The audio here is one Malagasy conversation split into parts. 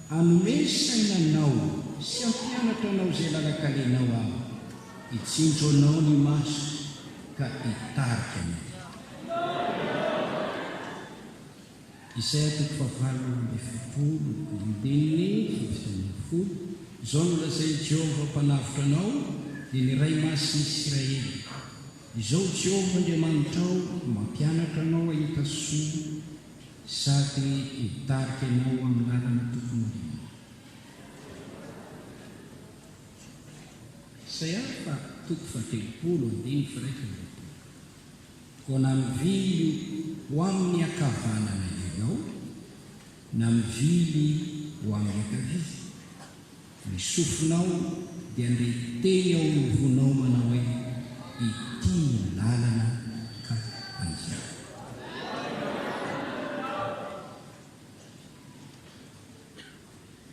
anome sainanao sy ampianatra anao izay lalakalenao aho hitsindro anao ny maso ka hitarika anao. Isaia 40:10 izao no lazay Jehovah mpanavitra anao dia ny ray masiny Israely. Izao Jehovah Andriamanitra ao mampianatra anao ahita soa sady hitarika anao amin'ny lalana tokony ho. Isaia 40:11 ko na mivily ho amin'ny akavanana ianao na mivily ho amin'ny ankavia, ny sofinao dia andeha teny ao ny vonao manao hoe ity lalana ka anjara.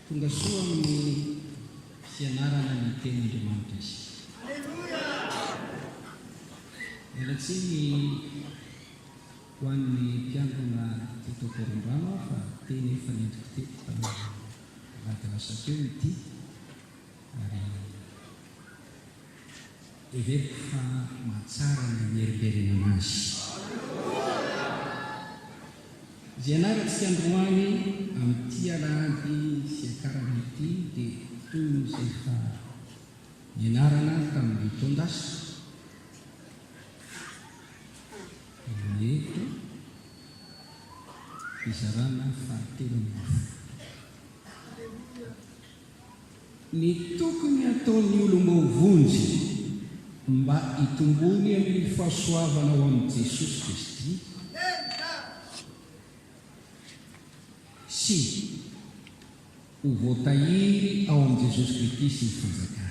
Tonga soa amin'ny fianarana ny tenin'Andriamanitra izy. Elatsiny ho an'ny mpiangona teto Korondrano fa teny efa nendrika teto anaty lasa teo ity ary everiko fa mahatsara ny mieriberina anazy. Izay anaratsika androany amin'ity alahady sy akarana ity dia toy izay fa nianarana tamin'ny tondasa eto fizarana fahatelo. Ny tokony ataon'ny olo-maovonjy mba hitombony amin'ny fahasoavana ao amin'i Jesosy Kristy sy ho voatahiry ao amin'i Jesosy Kristy sy ny fanjakana.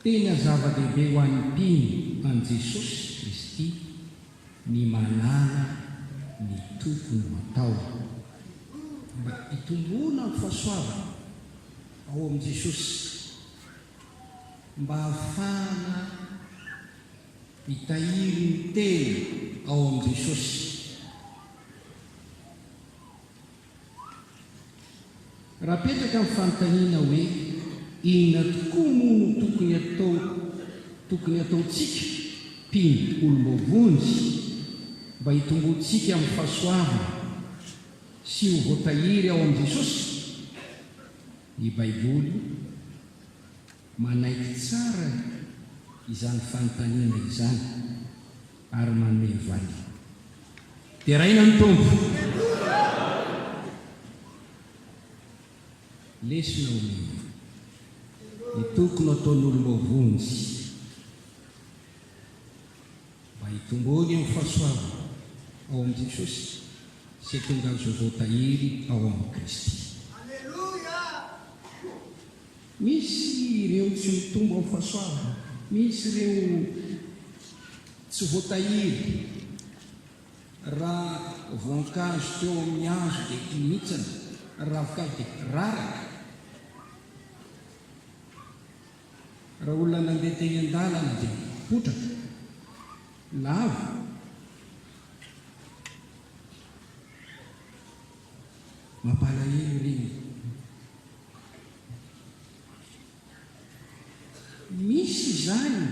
Tena zava-dehibe ho an'ny mpino an'i Jesosy Kristy ny manana ny tokony atao mba hitombona amin'ny fahasoavana ao amin'i Jesosy, mba hahafahana hitahiry ny tena ao amin'i Jesosy. Raha petraka amin'ny fanontaniana hoe inona tokoa moa no tokony ataontsika mpino olo-maovonjy mba hitombontsika amin'ny fahasoavana sy ho voatahiry ao amin'i Jesosy, ny Baiboly manaiky tsara izany fanontaniana izany ary manome valy. Dia raina ny tombo lesona omena ny tokony ataon'olo-maovonjy mba hitombony amin'ny fahasoavana ao amin'i Jesosy sy tonga azo voatahiry ao amin'ny Kristy. Misy ireo tsy mitombo amin'ny fahasoavana, misy ireo tsy voatahiry. Raha voankazo teo amin'ny hazo dia mitsana, ravokavy dia raraka. Raha olona nandeha teny an-dalana dia potraka, lava. Mampalahelo reny. Misy izany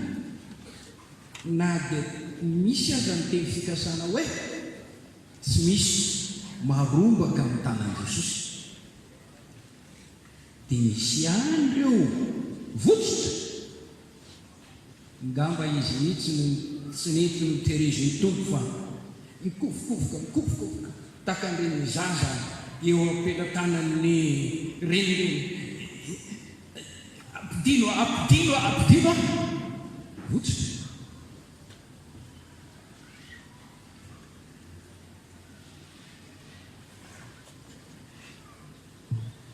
na dia misy aza ny teny fikasana hoe tsy misy marombaka amin'ny tanan'i Jesosy, dia misy ihany ireo votsitra ngamba izy mihitsy tsy nety nitehirizy ny tompo fa mikofokofoka takan'ireny zaza eo ampelantanan'ny reny ampidino votsitra.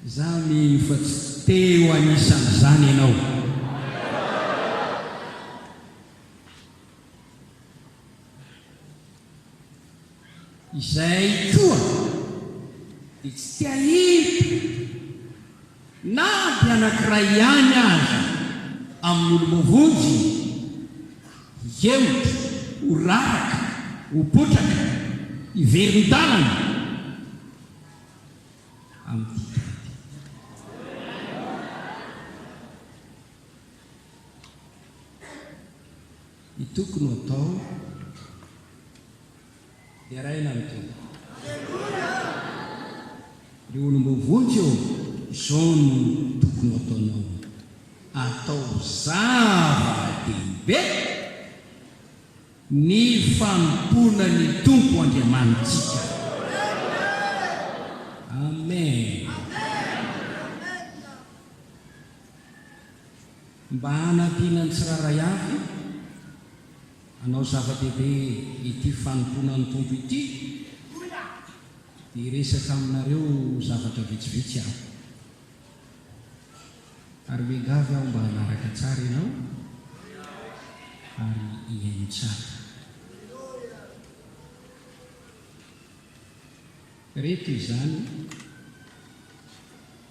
Zany fa tsy teo anisan'izany ianao. Izay koa dia tsy tia hita na dia anankiray ihany aza amin'ny olo-maovonjy hiemotra, ho raraka, ho potraka, hiverin-dalana amin'ny ny tokony ho atao dia raina ny tompo. Ireo olombovonjy eo, izao no tokony ho ataonao. Atao zava-dehibe ny fanompoana ny Tompo Andriamanitsika. Amen. Mba hanampiana ny tsiraray avy anao zava-dehibe ity fanompoana ny Tompo ity, dia resaka aminareo zavatra vitsivitsy aho. Ary mingavy aho mba hanaraka tsara ianao ary hiaino tsara. Reto izany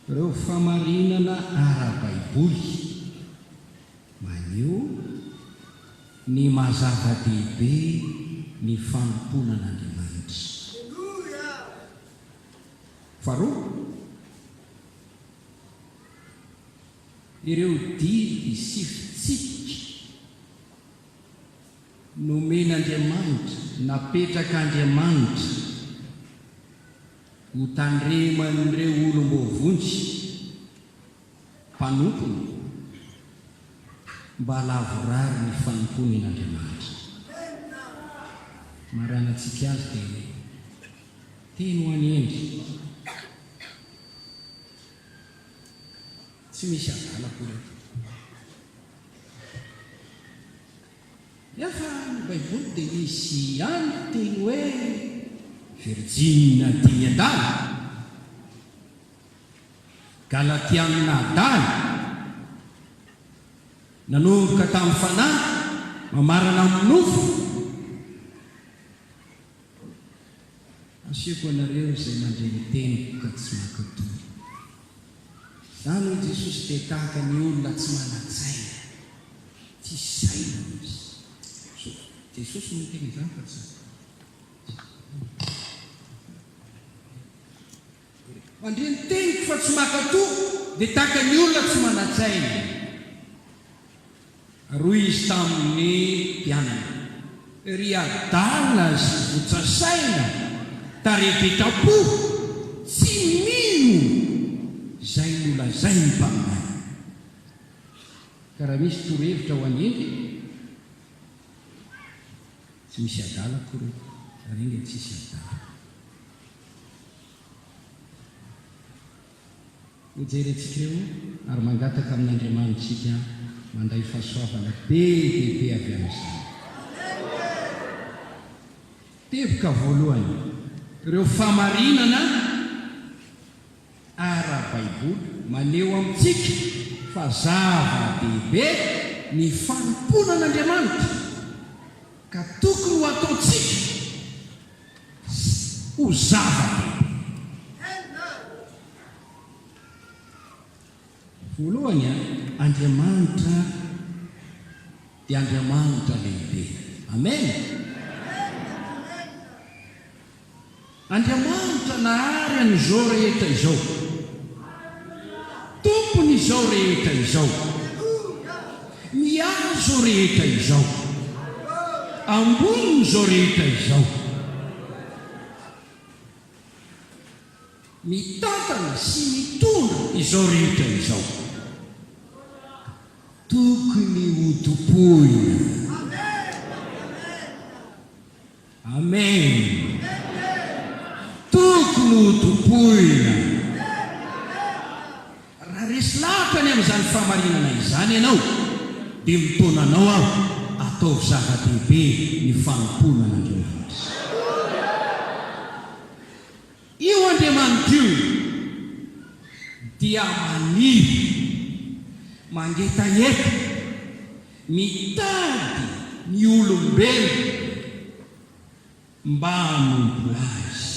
ireo famarinana ara-baiboly maneho ny mazava-dehibe ny fanomponan'Andriamanitra. Faharoa, ireo didy sy fitsipika nomen'Andriamanitra, napetraka Andriamanitra ho tandreman'ireo olombovonjy mpanompony mba lavorary ny fanomponan'Andriamanitra. Maranantsika azy dia teny ho any endry, tsy misy adala koa. Efa ny Baiboly dia misy ihany teny hoe Virgine dimy adala, Galatiana adala, nanomboka tamin'ny fanahy, mamarana amin'ny nofo. Asiako anareo izay mandray ny teniko ka tsy mankatory. Izany hoe Jesosy dia tahaka ny olona tsy manan-tsaina, tsy saina izy. Jesosy no teny izany fa tsy mandray ny teniko fa tsy mankatory, dia tahaka ny olona tsy manan-tsaina. Roy izy tamin'ny mpianana, ry adala sy votsasaina, tarepetrapo, tsy mino izay nolazay ny mpaminany. Ka raha misy torohevitra ho any endry, tsy misy adala koa reo, ary iny tsisy adala. Hojerentsika ireo ary mangataka amin'Andriamanitsika mandray fahasoavana be dehibe avy amin'izany. Teboka voalohany, ireo famarinana ara-baiboly maneho amintsika fa zava-dehibe ny fanomponan'Andriamanitra, ka tokony ho ataontsika ho zava-dehibe. Voalohany, Andriamanitra dia Andriamanitra lehibe. Amen. Andriamanitra nahary an'izao rehetra izao, tompony izao rehetra izao, miazo rehetra izao, amboniny izao rehetra izao, mitantana sy mitondra izao rehetra izao, tokony ho topoina. Amen. Tokony ho topoina. Raha resy lahatra ny amin'izany famarinana izany ianao, dia mitonanao aho ataovy zava-dehibe ny fanomponan'Andriamanitra. Io Andriamanitra io dia maniry, mangetaheta, mitady ny olombelona mba hanompo azy.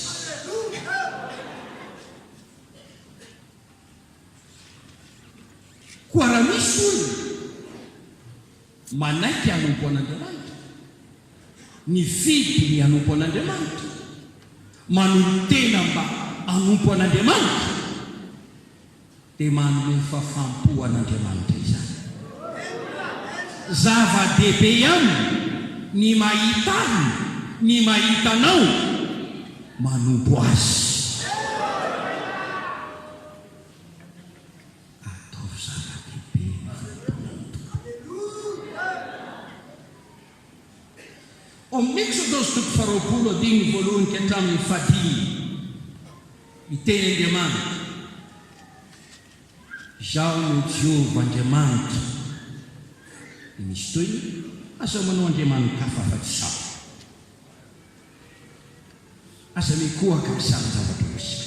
Koa raha misy olona manaiky hanompo an'Andriamanitra, ny fidy ny anompo an'Andriamanitra, manolotena mba anompo an'Andriamanitra, dia manome fafampo an'Andriamanitra izany. Zava-dehibe ihany ny mahita azy, ny mahitanao manompo azy. Atao zava-dehibe amin'ny Exodosy 2:20 ka hatramin'ny 5 miteny Andriamanitra, izaho no Jehova Andriamanitra. Misy toy asa manao andriamanitra hafa afa-tsy izaho, asa mikohaka misary zavatra misy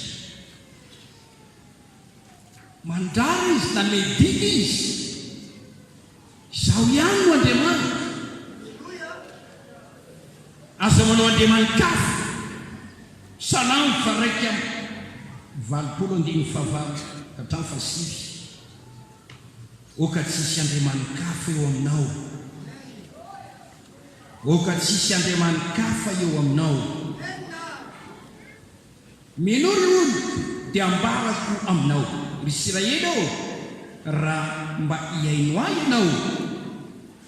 mandrara izy na medika izy, izaho ihany no Andriamanitra. Asa manao andriamanitra hafa salamo fa raika 20:5 hatramin'ny 7. Oka tsisy andriamanitra hafa eo aminao, oka tsisy andriamanitra hafa eo aminao. Mino ry olo dia ambarako aminao, ry Israely ao, raha mba hiaino ahy ianao,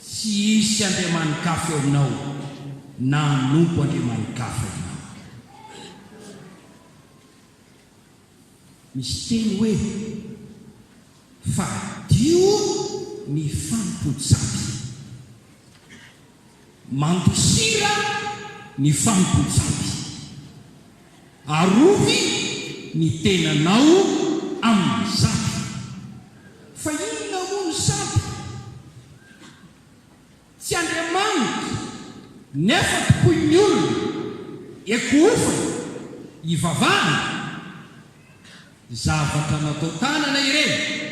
tsy hisy andriamanitra hafa eo aminao na hanompo andriamanitra hafa ianao. Misy teny hoe fadio ny fampotsaby, mandosira ny fampotsaby, arovy ny tenanao amin'ny saby. Fa inona moa ny saby? Tsy Andriamanitra, nefa tokoy ny olona ekofa ivavana zavatra natao tanana ireny.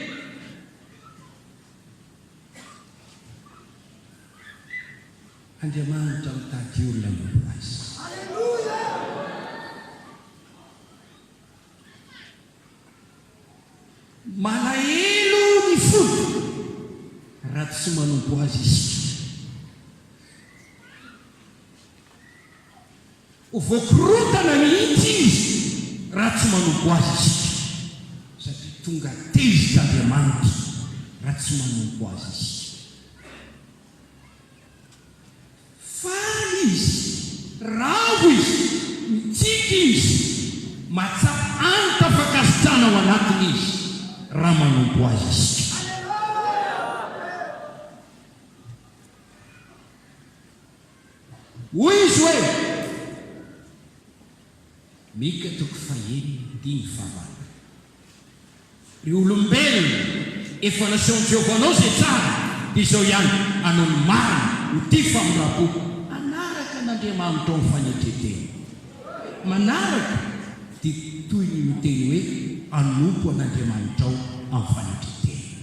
Andriamanitra mitady olona momba azy. Malahelo ny folo raha tsy manompo azy isika. Voakorotana mihitsy izy raha tsy manompo azy isika, satria tonga tezitra Andriamanitra raha tsy manompo azy isika. Faly izy, ravo izy, mitsika izy, matsapa antafakasitrana ao anatiny izy raha manompo azy isika. Hoy izy hoe Mika 1:5. Ry olombelona efa naseho Jehovah izay tsara, dia izao ihany hanao ny marina ho tia famirapo, manaraka n'Andriamanitra ao mifanetretena. Manaraka dia toy ny miteny hoe hanompo an'Andriamanitra ao amin'ny fanetretena.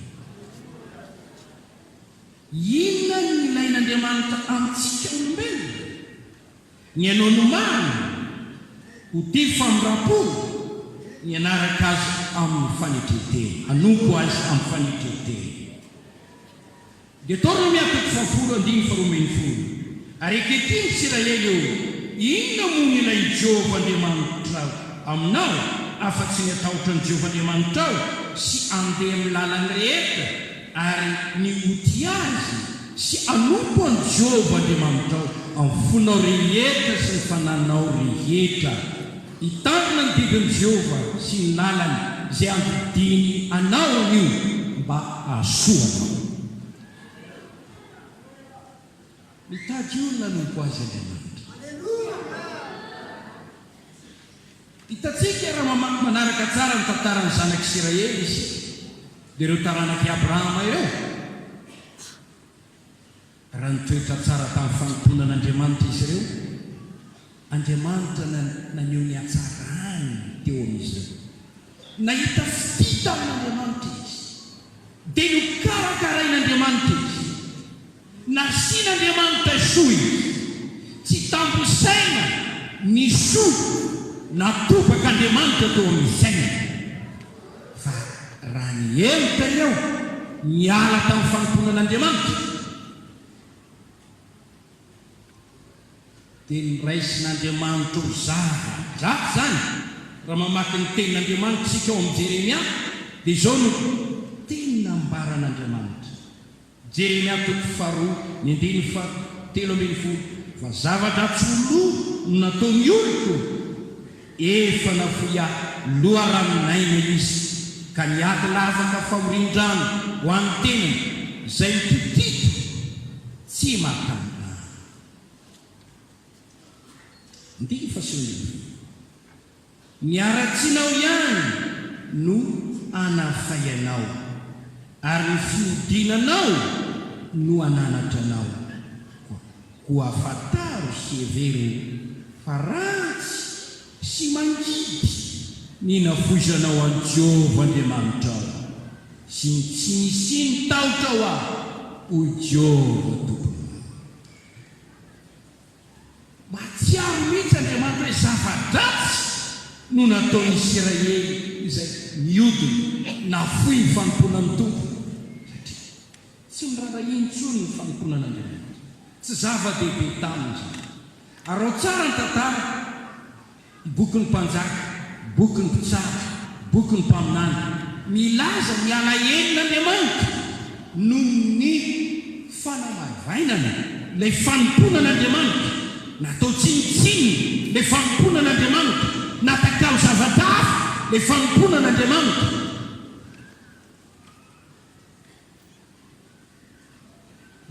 Inona ny ilain'Andriamanitra amintsika olombelona? Ny hanao ny marina ho tia famirapo, ny anaraka azy amin'ny fanetretena, hanompo azy amin'ny fanetretena. Dia toro miakatra 10:20. Ary ankehitriny Israely eo, inona moa ny ilay Jehova Andriamanitra aminao afa-tsy ny atahotra ny Jehova Andriamanitra ao sy andeha amin'ny lalany rehetra, ary ny oti azy sy hanompo any Jehova Andriamanitra ao amin'ny fonao rehetra sy ny fananao rehetra. Hitandrina ny didin'i Jehova sy ny lalany izay ampidiny anao io mba hahasoanao. Mitady olona hanompo azy Andriamanitra. Hitantsika raha manaraka tsara ny tantaran'ny zanak'Israely izy, dia ireo taranaky Abrahama ireo, raha nitoetra tsara tamin'ny fanomponan'Andriamanitra izy ireo, Andriamanitra naneho ny hatsarany teo amin'izy ireo. Nahita fita amin'Andriamanitra izy, dia nokarakarain'Andriamanitra izy, nasian'Andriamanitra soa izy, tsy tamposaina ny soa natobak'Andriamanitra teo amin'ny saina. Fa raha niheloka ireo niala tamin'ny fanomponan'Andriamanitra, dia niraisin'Andriamanitra ho zava zany raha mamaky ny tenin'Andriamanitra sika ao amin'ny Jeremia dia izao no tena ambaran'Andriamanitra. Jeremia 2:13 fa zavatra tsy ho lo nataony oloko efa nafoy loharaminaina izy ka niady lavaka fahorin-drano ho an'ny tenany izay mitotito tsy matana. Ndiny fahasolony niaratsinao ihany no anafayanao ary ny fiodinanao no ananatranao ho afataro sy hevery fa ratsy sy mangidy ny nafoizanao an Jehova Andriamanitra sy tsy misy ny tahotra ho aho ho Jehova tompony. Mahatsiaro mihitsy Andriamanitra hoe zava-dratsy no nataon'ny Israely izay miodina nafoy ny fanompona ny tompony satria tsy mirara intsony ny fanompona n'Andriamanitra, tsy zava-dehibe taminy zany. Ary ao tsara ny tantara boky ny mpanjaka, boky ny mpitsara, boky ny mpaminany milaza ny alaherin'Andriamanitra noho ny fanamavainana ilay fanomponan'Andriamanitra, natao tsinitsiny ilay fanomponan'Andriamanitra, natakao zavatra hafa ilay fanomponan'Andriamanitra.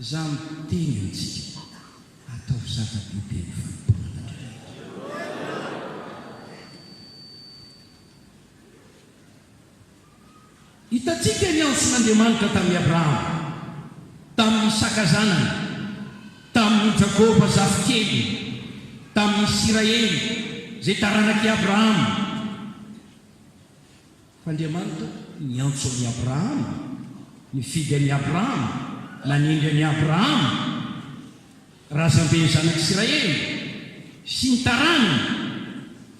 Za miteny antsika atao zava-dehibe ny fanomponan'Andriamanitra. Hitantsika ny aoson'Andriamanitra tamin'ny Abrahama, tamin'ny Isaka zanany, tamin'ny Jakoba zafikely, tamin'ny Israely zay taranaky Abrahama. Fa Andriamanitra niantso an'i Abrahama, nifidy an'i Abrahama, nanindry an'i Abrahama razamben'ny zanak'Israely sy ny taranany,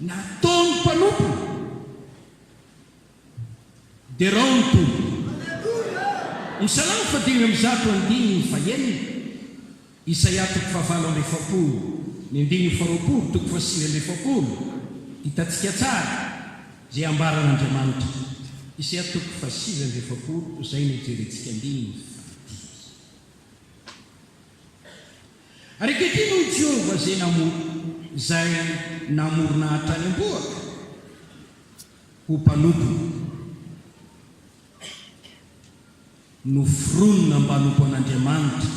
nataony mpanompo dia rao ny tompo. Ny Salamo 119:1, Isaia 7:20, ny 9:20, hitantsika tsara zay ambaran'Andriamanitra. Isaia 7:20 izay no jerentsika andiny. Ary ankehitriny ho Jehova zay namorona hatrany am-boaka ho mpanompo no fironona mpanompo an'Andriamanitra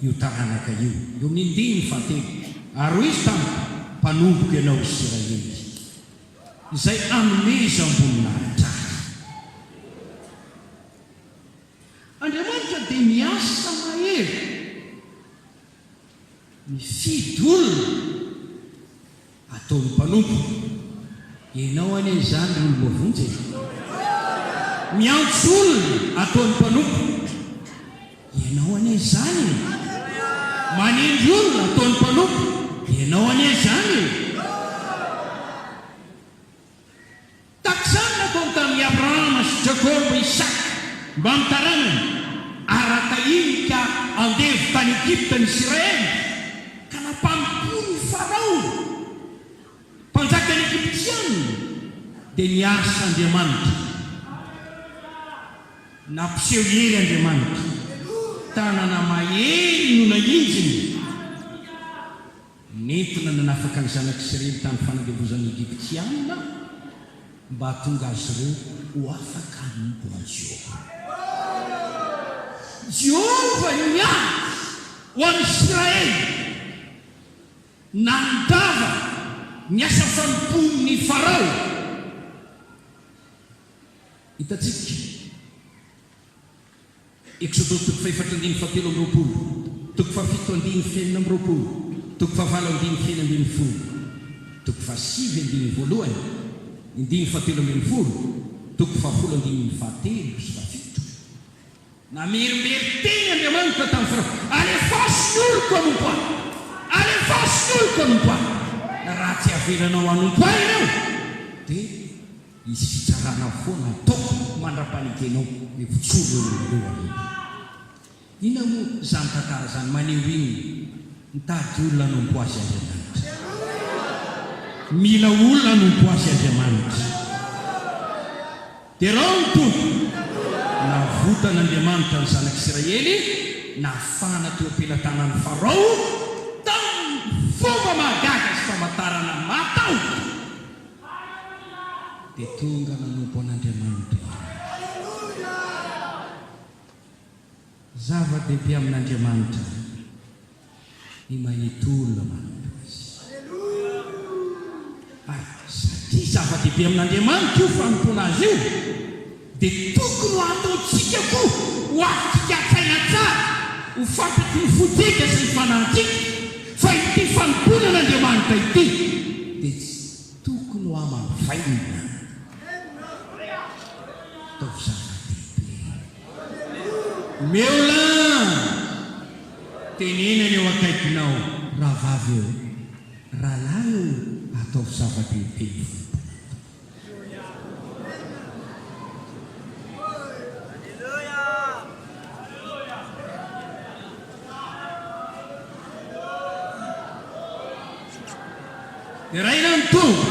io taranaka io. Eo amin'ny 9:7 ary izy tamin'ny mpanompoka ianao Israely izay ameza amboninahitra. Andriamanitra dia miasa mahery mifidy olona ataony mpanompo. Ianao ane izany ry olona vonjy, miantso olona ataony mpanompo. Ianao ane izany, manindry olona ataony mpanompo. Ianao ane izany. Takizany nataony tamin'ny Abrahama sy Jakoba, Isaka mba mitaranany araka iny ka andevo tany Egypta ny Israely ka nampampony Farao mpanjakany Egyptiana. Dia niasa Andriamanitra, nampiseho hery Andriamanitra, tanana mahery no nahinjiny nentina nanafaka ny zanak'Israely tamin'ny fanandevozan'ny Egyptiana mba tonga azy ireo ho afaka hanompo an'i Jehova. Jehova niady ho an'i Israely, nandava ny asa fanompon'ny Farao. Hitantsika Exode 4:7-20, 7:20, 7:9-10, 7:7-1, 7:17. Namerimbery teny Andriamanitra tamin'ny Farao, alefaso ny oloko hanompo ahy, alefaso ny oloko hanompo ahy. Raha tsy avelanao hanompo ahy ianao dia izy fitsarana foana ataoko mandra-panikenao mivitsoro eo. Ina moa zany tantara zany maneho iny mitady olona hanompo azy Andriamanitra. Andriamanitra. Mila olona nompo azy Andriamanitra. Dia raha ny tompo navotan'Andriamanitra ny zanak'Israely nafana teo am-pelantanan'ny Farao tamin'ny fomba mahagaga sy famantarana matao, dia tonga nanompo an'Andriamanitra. Zava-dehibe amin'Andriamanitra ny mahita olona manompo azy. Satria zava-dehibe amin'Andriamanitra io fanompoana azy io, dia tokony ho ataontsika koa ho afitsika atsaina tsara, ho fampity ny fotsika sy ny fanahintsika fa ity fanompoana an'Andriamanitra ity dia tsy tokony ho amavaina. Atao zava-dehibe. Meola tenenany eo akaikinao, rahavavy eo, rahalahy eo, atao zava-dehibe. Dia raha ina ny tonga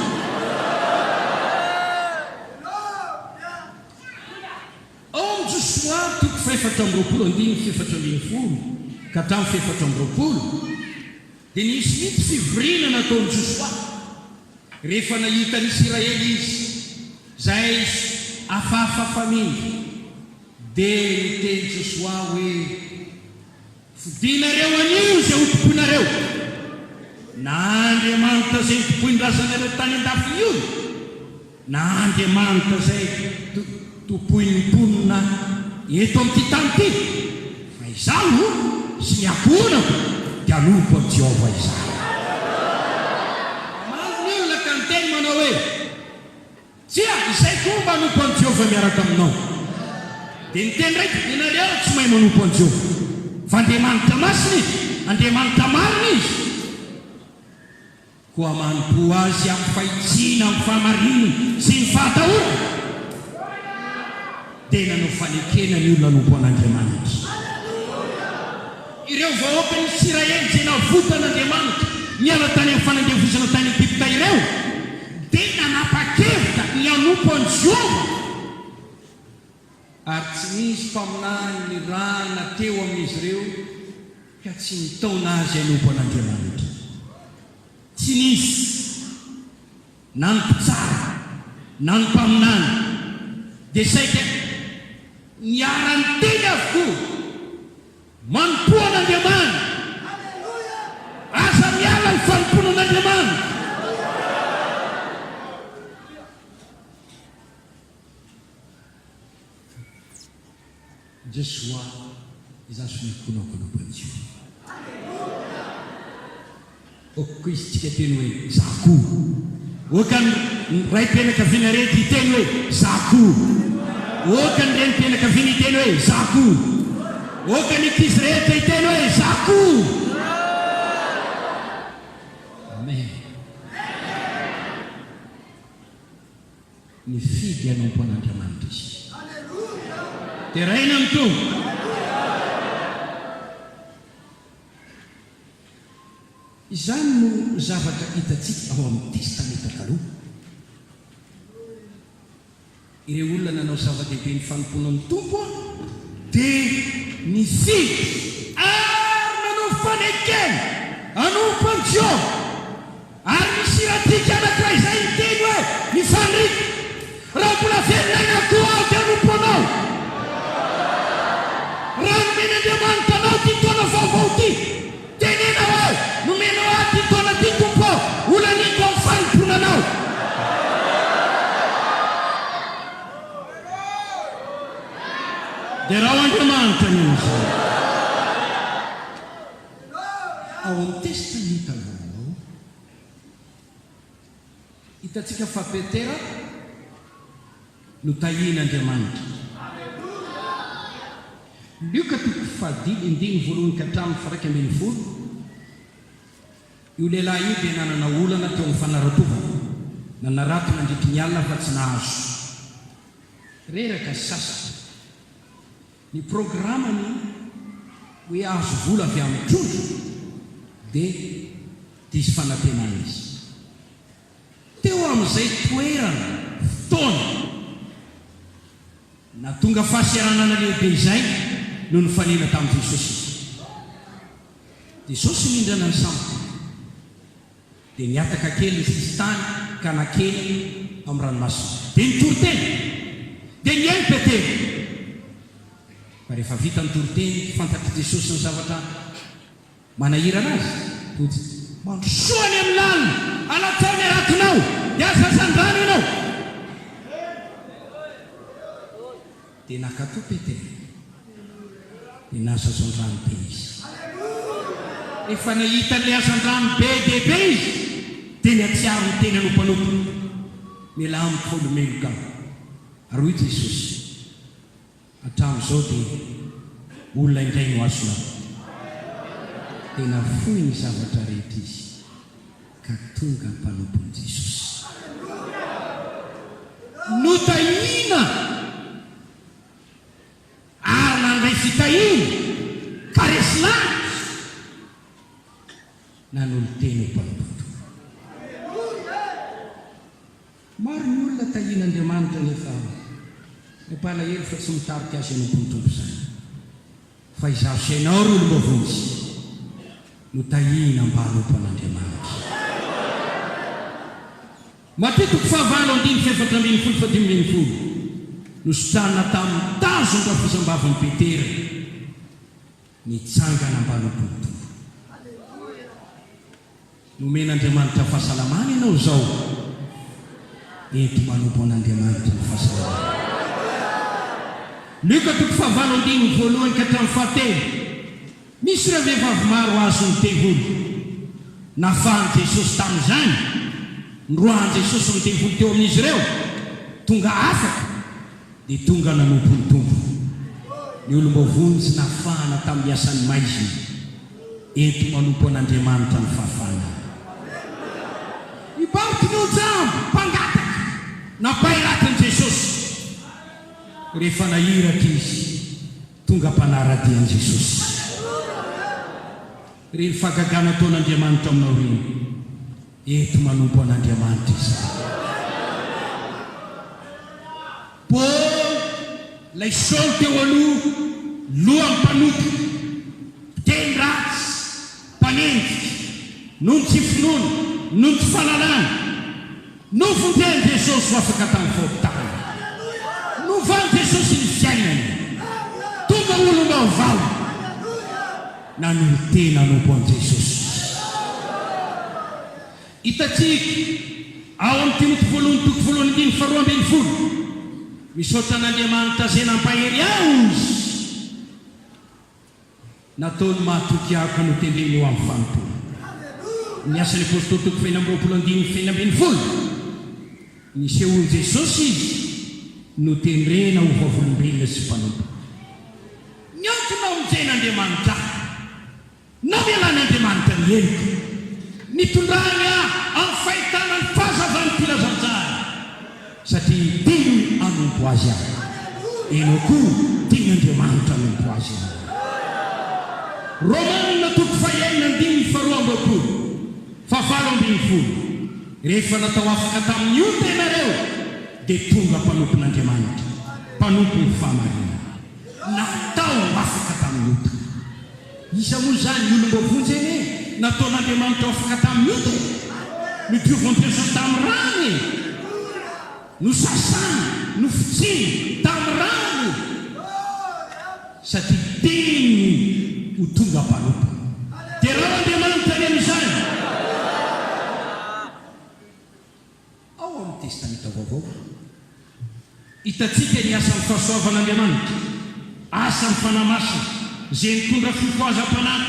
ao amin'ny Josoa toko faefatra amby roapolo andiny faefatra ambin'ny folo ka hatramin'ny faefatra amby roapolo, dia nisy mihitsy fivoriana nataon'i Josoa rehefa nahita n'Israely izy izay hafahafa famindra, dia niteny Josoa hoe fidinareo anio izay ho tomponareo, na Andriamanitra izay tompoin-drazanareo tany an-dafy io, na Andriamanitra izay tompoin'ny mponina eto amin'ity tany ity, fa izaho sy ny akonako dia hanompo amin'i Jehovah izaho. Maro ny olona ka niteny manao hoe tsia izay koa mba hanompo amin'i Jehovah miaraka aminao, dia niteny raiky ianareo tsy mahay manompo amin'i Jehovah, fa Andriamanitra masina izy, Andriamanitra marina izy, koa manompo azy amin'ny fahitsiana, amin'ny fahamarinana sy ny fahatahorana. Tena no fanekena ny olona nompo an'Andriamanitra. Ireo vahoaka ny Israely izay navotan'Andriamanitra niala tany amin'ny fanandevozana tany Egypta ireo, dia nanapa-kevitra ny hanompo an'i Jehovah, ary tsy nisy mpaminany ny rana teo amin'izy ireo ka tsy nitaona azy hanompo an'Andriamanitra. Tsy nisy na ny mpitsara na ny mpaminany, dia saika niarany teny avokoa manompo an'Andriamanitra, aza miala ny fanompoana an'Andriamanitra. Josoa izaho somikonako nompanjio oko izy tsika teny hoe zako, oka ny raim-pianakaviana rehetra iteny hoe zako, oka ny renim-pianakaviana iteny hoe zako, oka ny ankizy rehetra iteny hoe zako. Amen. Ny fidy hanompo an'Andriamanitra izy. Dia raha ina amin'ny tonga izany no zavatra hitantsika ao amin'ny testamenta taloha. Ireo olona nanao zava-dehibe ny fanompoana amin'ny tompo dia nifidy ary nanao fanekena hanompo an'i Jehovah, ary misy ratika anankiray izay niteny hoe mifandrika, raha mbola velona koa aho dia hanompo anao. Raha nomeny Andriamanitra anao ty taona vaovao ty, tenena hoe nomenao ahy ty taona ty tompo, olaniko amin'ny fanompoana anao. Dia raha Andriamanitra nisy ao amin'ny testamenta vaovao hitantsika fa Petera no tahian'Andriamanitra. Luka toko fahadimy voalohany ka hatramin'ny faraika ambin'ny folo. Io lehilahy io dia nanana olana teo amin'ny fanaratovana, nanarato nandritry ny alina fa tsy nahazo reraka sasatra. Ny programany hoe azo vola avy amin'ny trondro dia dizy fanantenana izy. Teo amin'izay toerana fotoana na tonga fahasiaranana lehibe izay no nifanena tamin'i Jesosy. Jesosy mindrana ny sambo dia niataka kely sisy tany ka nakely amin'ny ranomasina dia nitory-teny dia niainy Petera. Fa rehefa vita nitory-teny fantatry Jesosy ny zavatra manahirana azy, tojo mandrosoany amin'ny lalina, alatsany arakinao, dia asasan-drano ianao. Dia nakatoa Petera dia nasasan-drano be izy. Efa nahita ilay asan-drano be dia be izy dia niatsiaro ny teny no mpanompo mila amiko folomeloka. Ary hoy Jesosy, hatramin'izao dia olona indray no azonao. Tena fohy ny zavatra rehetra izy ka tonga mpanompony Jesosy. Notahina ary nandray fitahina ka resy lanitra nanolo teny ho mpanompony. Maro ny olona tahina Andriamanitra nefa palahelo fa tsy mitarika azy anompontompo izany. Fa izaho sainao ry olombavonjy no tahina mba hanompo an'Andriamanitra. Matetika fahavalo andiny fefatra ambin'ny folo fa dimy ambin'ny folo nosotranina tamin'ny tazo mba fisambavan'ny Petera nitsangana mba hanompontompo. Nomen'Andriamanitra fahasalamana ianao izao, ento manompo an'Andriamanitra ny fahasalamana. Luka toko fahavalo andiny voalohany ka hatramin'ny fahatelo. Misy ireo vehivavy maro azo ny tevoly nafahan'i Jesosy tamin'izany, noroahan'i Jesosy ny tevoly teo amin'izy ireo, tonga afaka dia tonga nanompo ny tompo. Ny olombavonjy nafahana tamin'ny asan'ny maiziny, ento manompo an'Andriamanitra ny fahafahana. Nibaroky ny ojambo mpangataka nampahiratin'i Jesosy. Rehefa nahiraka izy tonga mpanaradian'i Jesosy. Reny fagagana ataon'Andriamanitra aminao reny, eto manompo an'Andriamanitra izany. Paul lay Saul teo aloha lohan'ny mpanompo, teny ratsy, mpanenjika, noho ny tsy finoana, noho ny tsy fahalalana, novondeny Jesosy ho afaka tamin'ny fahotana. Novany Jesosy ny fiainany, tonga olo-baovao nanolo tena hanompo an'i Jesosy. Hitatsika ao amin'ny Timoty voalohany toko voalohany andiny faharoa ambin'ny folo, misaotra an'Andriamanitra izay nampahery aho izy, nataony mahatoky ahako no tendreny eo amin'ny fanontolo. Ny asan'ny apôstôly toko fahina amby roapolo andiny fahina ambin'ny folo, nisehoan'i Jesosy izy no tendrena ho vavolombelona sy mpanompo. Niantona amin'jen'Andriamanitra na mialan'Andriamanitra ny henoko, nitondrany amin'ny fahitana ny fahazavan'ny mpilazansara satria tiany hanompo azy aho. Enao koa tian'Andriamanitra hanompo azy aho. Romanina toko fahaenina andiny faharoa amby roapolo fahavalo ambin'ny folo, rehefa natao afaka tamin'ny io tenareo dia tonga mpanompon'Andriamanitra, mpanompo ny fahamarina, natao afaka tamin'ny ota. Isa moa zany ny olombavonjy eny e, nataon'Andriamanitra afaka tamin'ny ota, nidiovon'i Jesosy tamin'ny rano, nosasana, nofitsiny tamin'ny rano, satria teny ho tonga mpanompo. Dia raha Andriamanitra ny amin'izany ao amin'ny testamenta vaovao hitatsika ny asan'ny fahasoavan'Andriamanitra, asan'ny fanamasina izay nitondra fifoazam-panahy,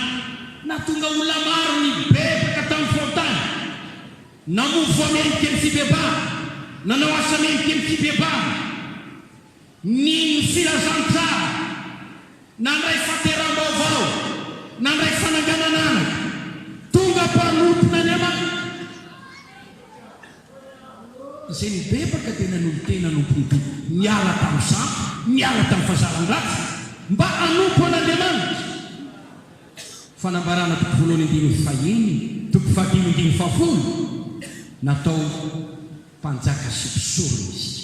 natonga olona maro nibebaka tamin'ny fahotana, namofo amenika ny fibebahana, nanao asa amenika ny fibebahana, ny filazantsara, nandray fahateram-baovao, nandray fanangananana, tonga mpanompon'Andriamanitra. Izay nibebaka dia nanolo tena hanompon'ny miala tamin'ny sambo, miala tamin'ny fahazaran-dratsy mba hanompo an'Andriamanitra. Fanambarana toko voalohany andiny fahaenina toko fadimindimy fafolo natao mpanjaka sy mpisorona izy.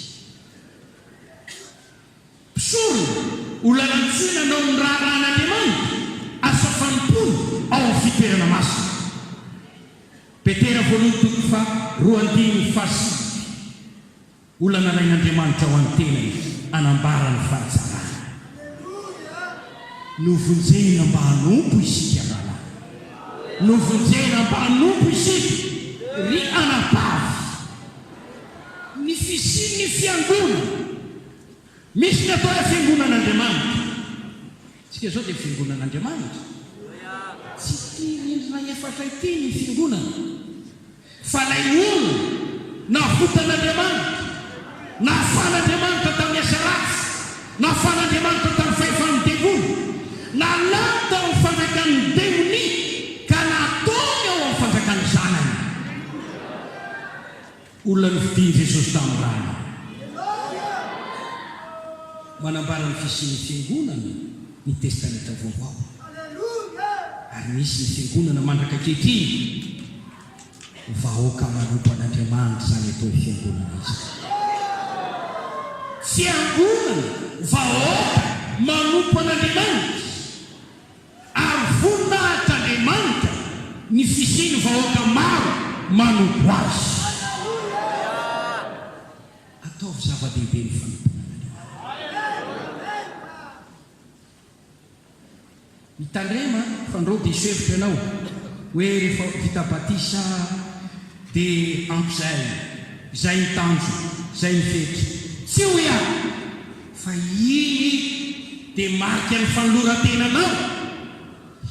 Mpisorona olana antsoina anao ny raharan'Andriamanitra asa fanompony ao amin'ny fitoerana masina. Petera voalohany toko fa 2:7 olana rain'Andriamanitra ho antena anambara ny fahatsarana. Novonjena mba hanompo isika rahalala, novonjena mba hanompo isika ry anabavy. Ny fisian'ny fiangonana misy ny atao hoe fiangonan'Andriamanitra. Tsika zao dia fiangonan'Andriamanitra, tsy tia rindrina efatra ity ny fiangonana, fa lay olona navotan'Andriamanitra, nafan'Andriamanitra tamin'ny asa ratsy, nafan'Andriamanitra tamin'ny fahefan'ny na lata ao fanjakan'ny demoni ka nataony ao amin'ny fanjakan'ny zanany. Olona novidiany Jesosy tamin'ny rano manambara ny fisian'ny fiangonana ny testamenta vaovao. Ary misy ny fiangonana mandraka ankehitriny vahoaka manompo an'Andriamanitra zany atao hoe fiangonana izy. Fiangonana vahoaka manompo an'Andriamanitra ary voninahitran'Andriamanitra ny fisiany vahoaka maro manompo azy. Ataovy zava-dehibe ny fanompona mitandrema fandreo dia isevitra ianao hoe rehefa vita batisa dia ampizay izay ny tanjo izay ny fety, tsy ho ihany fa iny dia marika ny fanoloran-tenanao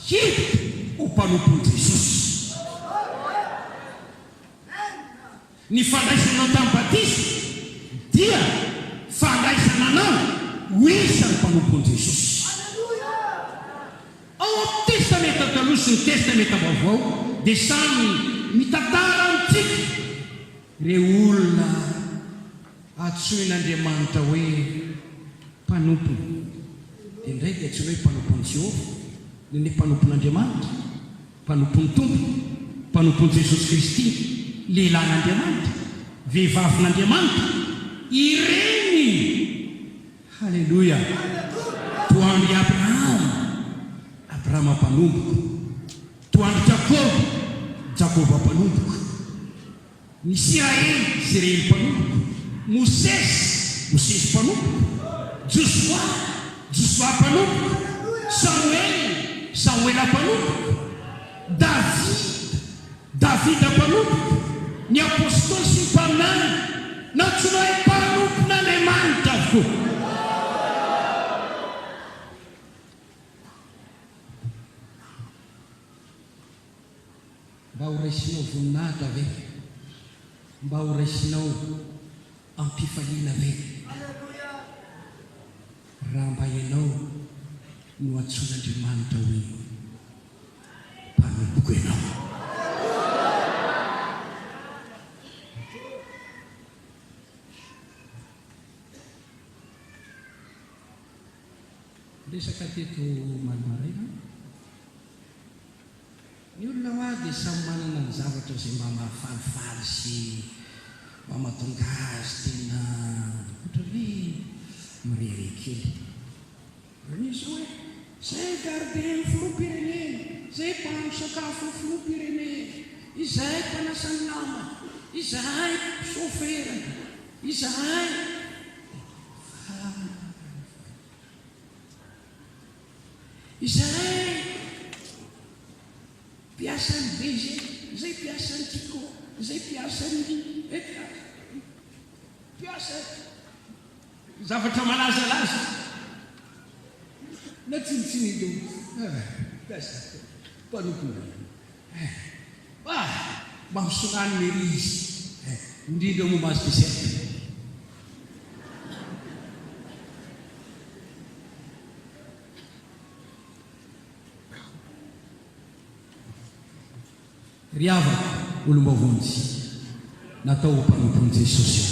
hita ho mpanompon'i Jesosy. Ny fandraisanao tamin'ny batisa dia fandraisananao ho isan'ny mpanompon'i Jesosy. Ao amin'ny testamenta taloha sy ny testamenta vaovao dia samy mitantara amintsika ireo olona antsoin'Andriamanitra hoe mpanompony. Dia ndraiky antsoina hoe mpanompony Jehova, ny mpanompon'Andriamanitra, mpanompony tompo, mpanompony Jesosy Kristy, lehilahin'Andriamanitra, vehivavin'Andriamanitra, ireny. Halleluja. Toandry Abrahama mpanompoko, toandry Jakoba mpanompoko, ny Israely mpanompoko, Mosesy mpanompoko, Josua mpanompoko, Samuel mpanompoko, David mpanompoko, ny apôstôly sy ny mpaminany natsoina hoe mpanompon'Andriamanitra avokoa. Mba ho raisinao voninahitra ve? Mba ho raisinao ampifaliana ve? Raha mba ianao no antsoin'Andriamanitra hoe mpanompoko ianao. Resaka teto Malomaraina, ny olona ho ahy dia samy manana ny zavatra izay mba mahafalifaly sy mba mahatonga azy tena ohatra hoe mirere kely. Misy hoe izay gardien'ny filoham-pirenena, izay mpano sakafo ny filoham-pirenena, izay mpanasany lamba, izay sofera, izay piasany BG, izay piasany Tico, izay piasany piasa zavatra malazalaza na tsinitsiny do piasa mpanompona mba misonany meri izy indrindra momba azy spesialy. Ry havako olombavonjy natao ho mpanompony Jesosy.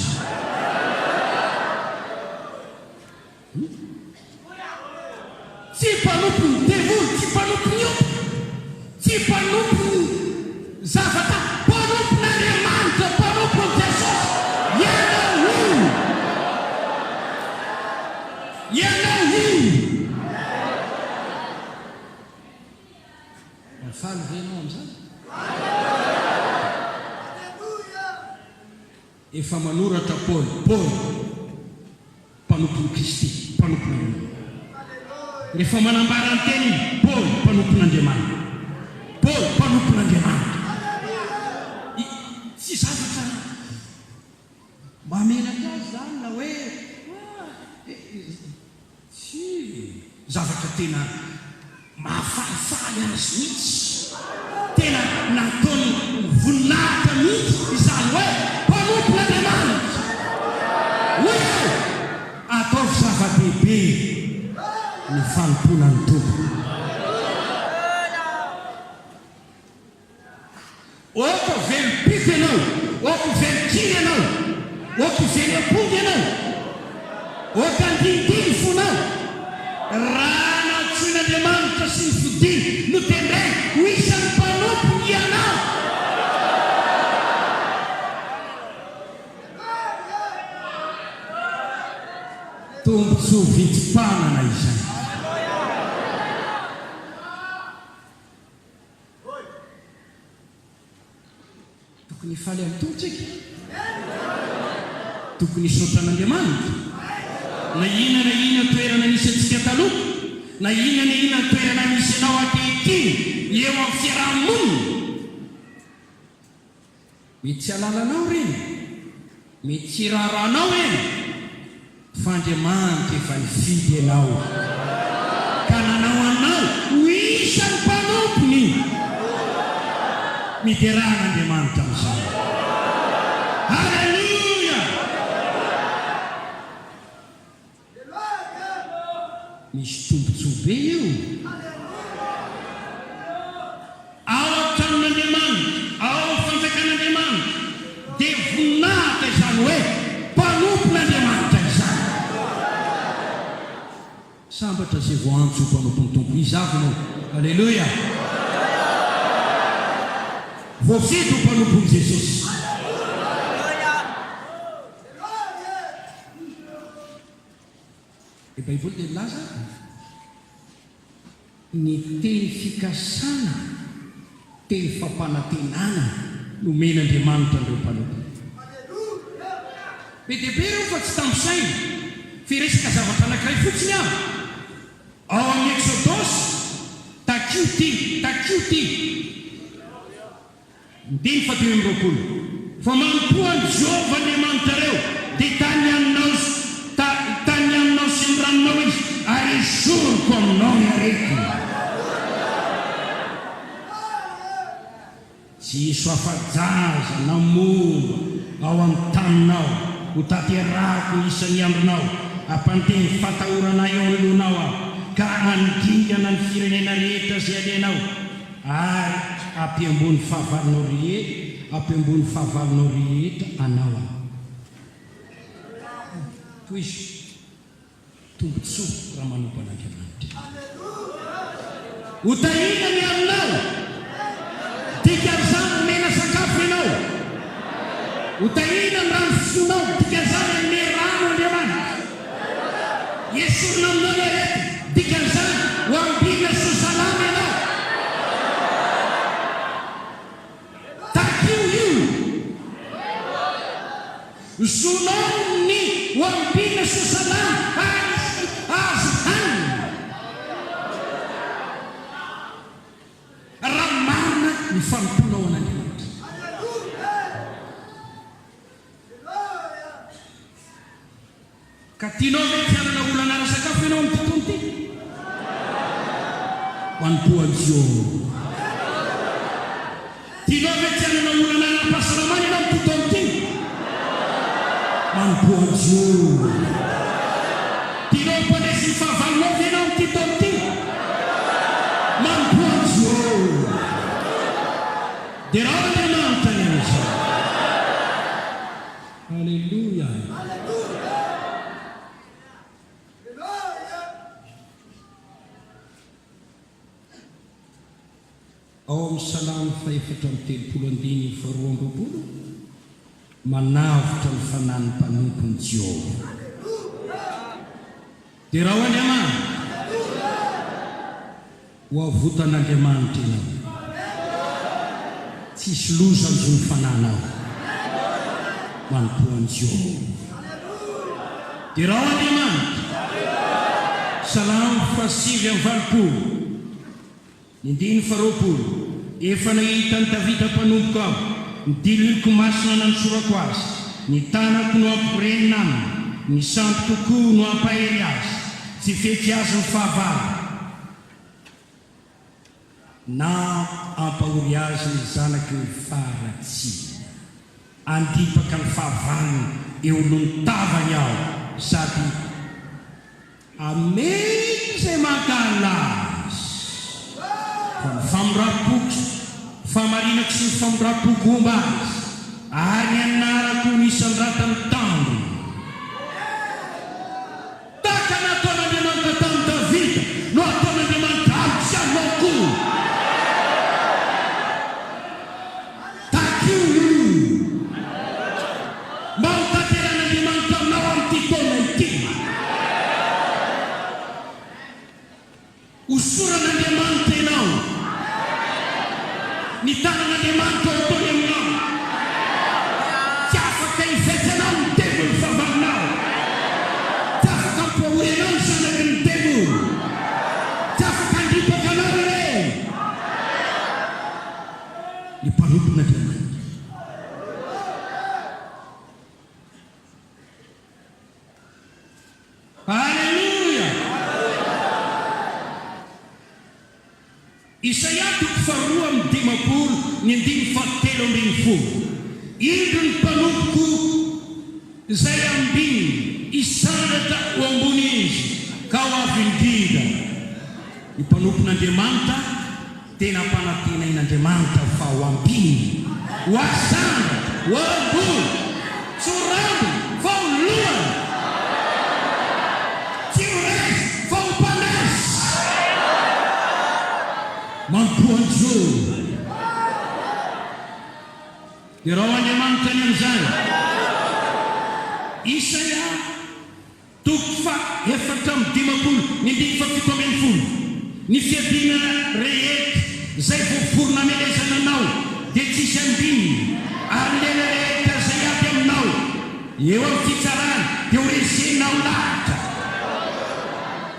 Tsy mpanompony devoly, tsy mpanompony io, tsy mpanompony zavatra mpanompon'Andriamanitra, mpanompon'i Jesosy, ianao mafaly venao amin'izany. Efa manoratra Paul mpanompon'i Kristy, mpanompon'Andriamanitra. Rehefa manambara ny teny Paul mpanompon'Andriamanitra, Paul mpanompon'Andriamanitra. Tsy zavatra mamenatra azy zany na hoe tsy zavatra tena mahafalifaly azy mihitsy, tena nataony voninahitra mihitsy izany hoe mpanompon'Andriamanitra. Hoe ataovy zava-dehibe ny fanomponan'ny tompony. Oko velom-piko ianao, oko velon-kiny ianao, oko velom-pongy ianao, oko andinidiny fonao, raha natsoin'Andriamanitra sy ny fidiny no tendray ho isan'ny mpanompony ianao. Tombontsoa vitim-panana izany. Tokony faly amin'ny tongotsika, tokony hisaotran'Andriamanitra. Na inona toerana nisy antsika taloha, na inona toerana misy anao ankehitriny eo amin'ny fiarahamonina, mety tsy halalanao reny, mety tsy hiraranao reny, fa Andriamanitra efa nifidy ianao ka nanao anao ho isan'ny mpanompony. Mideran'Andriamanitra amin'izany. Halleluja! Misy tombontsoa be io. Ao an-tranon'Andriamanitra, ao amin'ny fanjakan'Andriamanitra, dia voninahitra izany hoe mpanompon'Andriamanitra izany. Sambatra izay voantso ho mpanompony tompo izavinao. Halleluja! Voafidy ho mpanompony Jesosy. Ny Baiboly dia milaza ny teny fikasana, teny fampanantenana nomen'Andriamanitra andreo mpanompony. Be dia be ireo fa tsy tamposaina, firesaka zavatra anankiray fotsiny aho. Ao amin'ny Exodosy, takio ty 10:20, fa manompoan'i Jehovah Andriamanitra reo dia tany aminao sy ny ranonao izy, ary esoriko aminao ny aretina. Tsy iso afa-jaza na mora ao amin'ny taninao ho tanterahako isan'ny andronao, hampandeny fatahorana eo anoloanao aho, ka handingana ny firenena rehetra izay alianao, ary ampiambony fahavalonao rehetra anao aho. Toy izy tombontsoa raha manompon'Andriamanitra. Ho tahinany aminao, dikazany mena sakafo ianao. Ho tahinany rano fisonao, dikazany me rano Andriamanitra. Esorina aminao ny arety, dikazany ho ambina sy salama ianao. Takio io zonao ny ho ambina sy salama azy hanina. Raha marina ny fanomponao an'Andriamanitra. Ka tianao ve tianana olana ara-sakafo ianao amin'ny tontolo ity? Manompoan'i Jehovah. Tianao ve tianana olana ara-pahasalamana ianao amin'ny tontolo ity? Manompoan'i Jehovah. Tianao mpanesy ny fahavalonao ve ianao amin'ny tontolo ity? Manompoan'i Jehovah. Dia raha Andriamanitra ny amin'izany. Halleluja. ao amin'ny salamy faefatra amin'ny telopolo andiny faharoa ambopolo manavitra ny fanany mpanompony Jehova. Dia raha ho Andriamanitra ho avotan'Andriamanitra ianao, tsisy loza amin'izay fananao manompoan'i Jehova. Dia raha ho Andriamanitra salamy fahasivy amin'ny valopolo ny dimy faharoapolo efa nahita ny Davida mpanompoka aho, ny diloniko masina nansorako azy, ny tanako no ampirenina aminy, ny santo kokoa no ampahery azy, tsy fety azy ny fahavalo na ampahory azy ny zanaky ny faharatsy, andipaka ny fahavalony eo alohan'ny tavany aho, sady ameny izay mankala azy. Fa ny famorapoko, famarinako sy ny famorapoko omba azy, ary ny anarako nisy ratany tambo. Taka nataon'Andriamanitra tamin'ny Davida no ataon'Andriamanitra amiko aminao koa. Takio mba ho tanteran'Andriamanitra aminao amin'ity taona ity. Hosoran'Andriamanitra ianao, ny tanan'Andriamanitra ao ataony aminao. Tsy afaka hifetsanao ny tebony favalinao, tsy afaka ampahorinao ny zanaky ny tebony, tsy afaka handripaka anao ireny. Ny mpanompon'Andriamanitra. Halleluja! Isaia toko faharoa amin'ny dimapolo ny andimy fahatelo ambin'ny folo. Indro ny mpanompoko izay ambiny isandratra ho ambony izy ka ho avy indrindra. Ny mpanompon'Andriamanitra tena mpanantenain'Andriamanitra fa ho ambiny, ho asandratra, ho ambony, tsy ho rambony fa ho lohany, tsy ho resy fa ho mpanesy. Manompoan'i Jehova. Dia raha ho Andriamanitra ny amin'izany, Isaia toko fahaefatra amin'ny dimapolo ny andimy fahafito ambin'ny folo. Ny fiadiana rehetra izay voaforona hamelezana anao dia tsisy andiny, ary lena rehetra izay avy aminao eo amin'ny fitsarana dia ho resenao lahatra.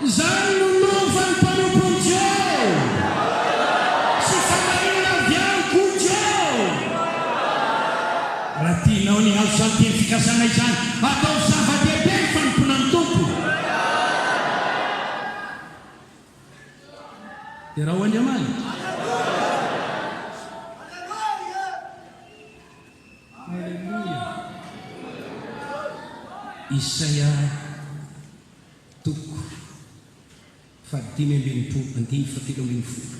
Izany no nova ny mpanompon'i Jehova. Raha tianao ny azo izany teny fikasana izany, atao zava-dehibe ny fanomponan'ny Tompo. Dia raha ho Andriamanitra. Halleluja. Isaia toko fahadimy ambin'ny andimy fahatelo ambin'ny folo.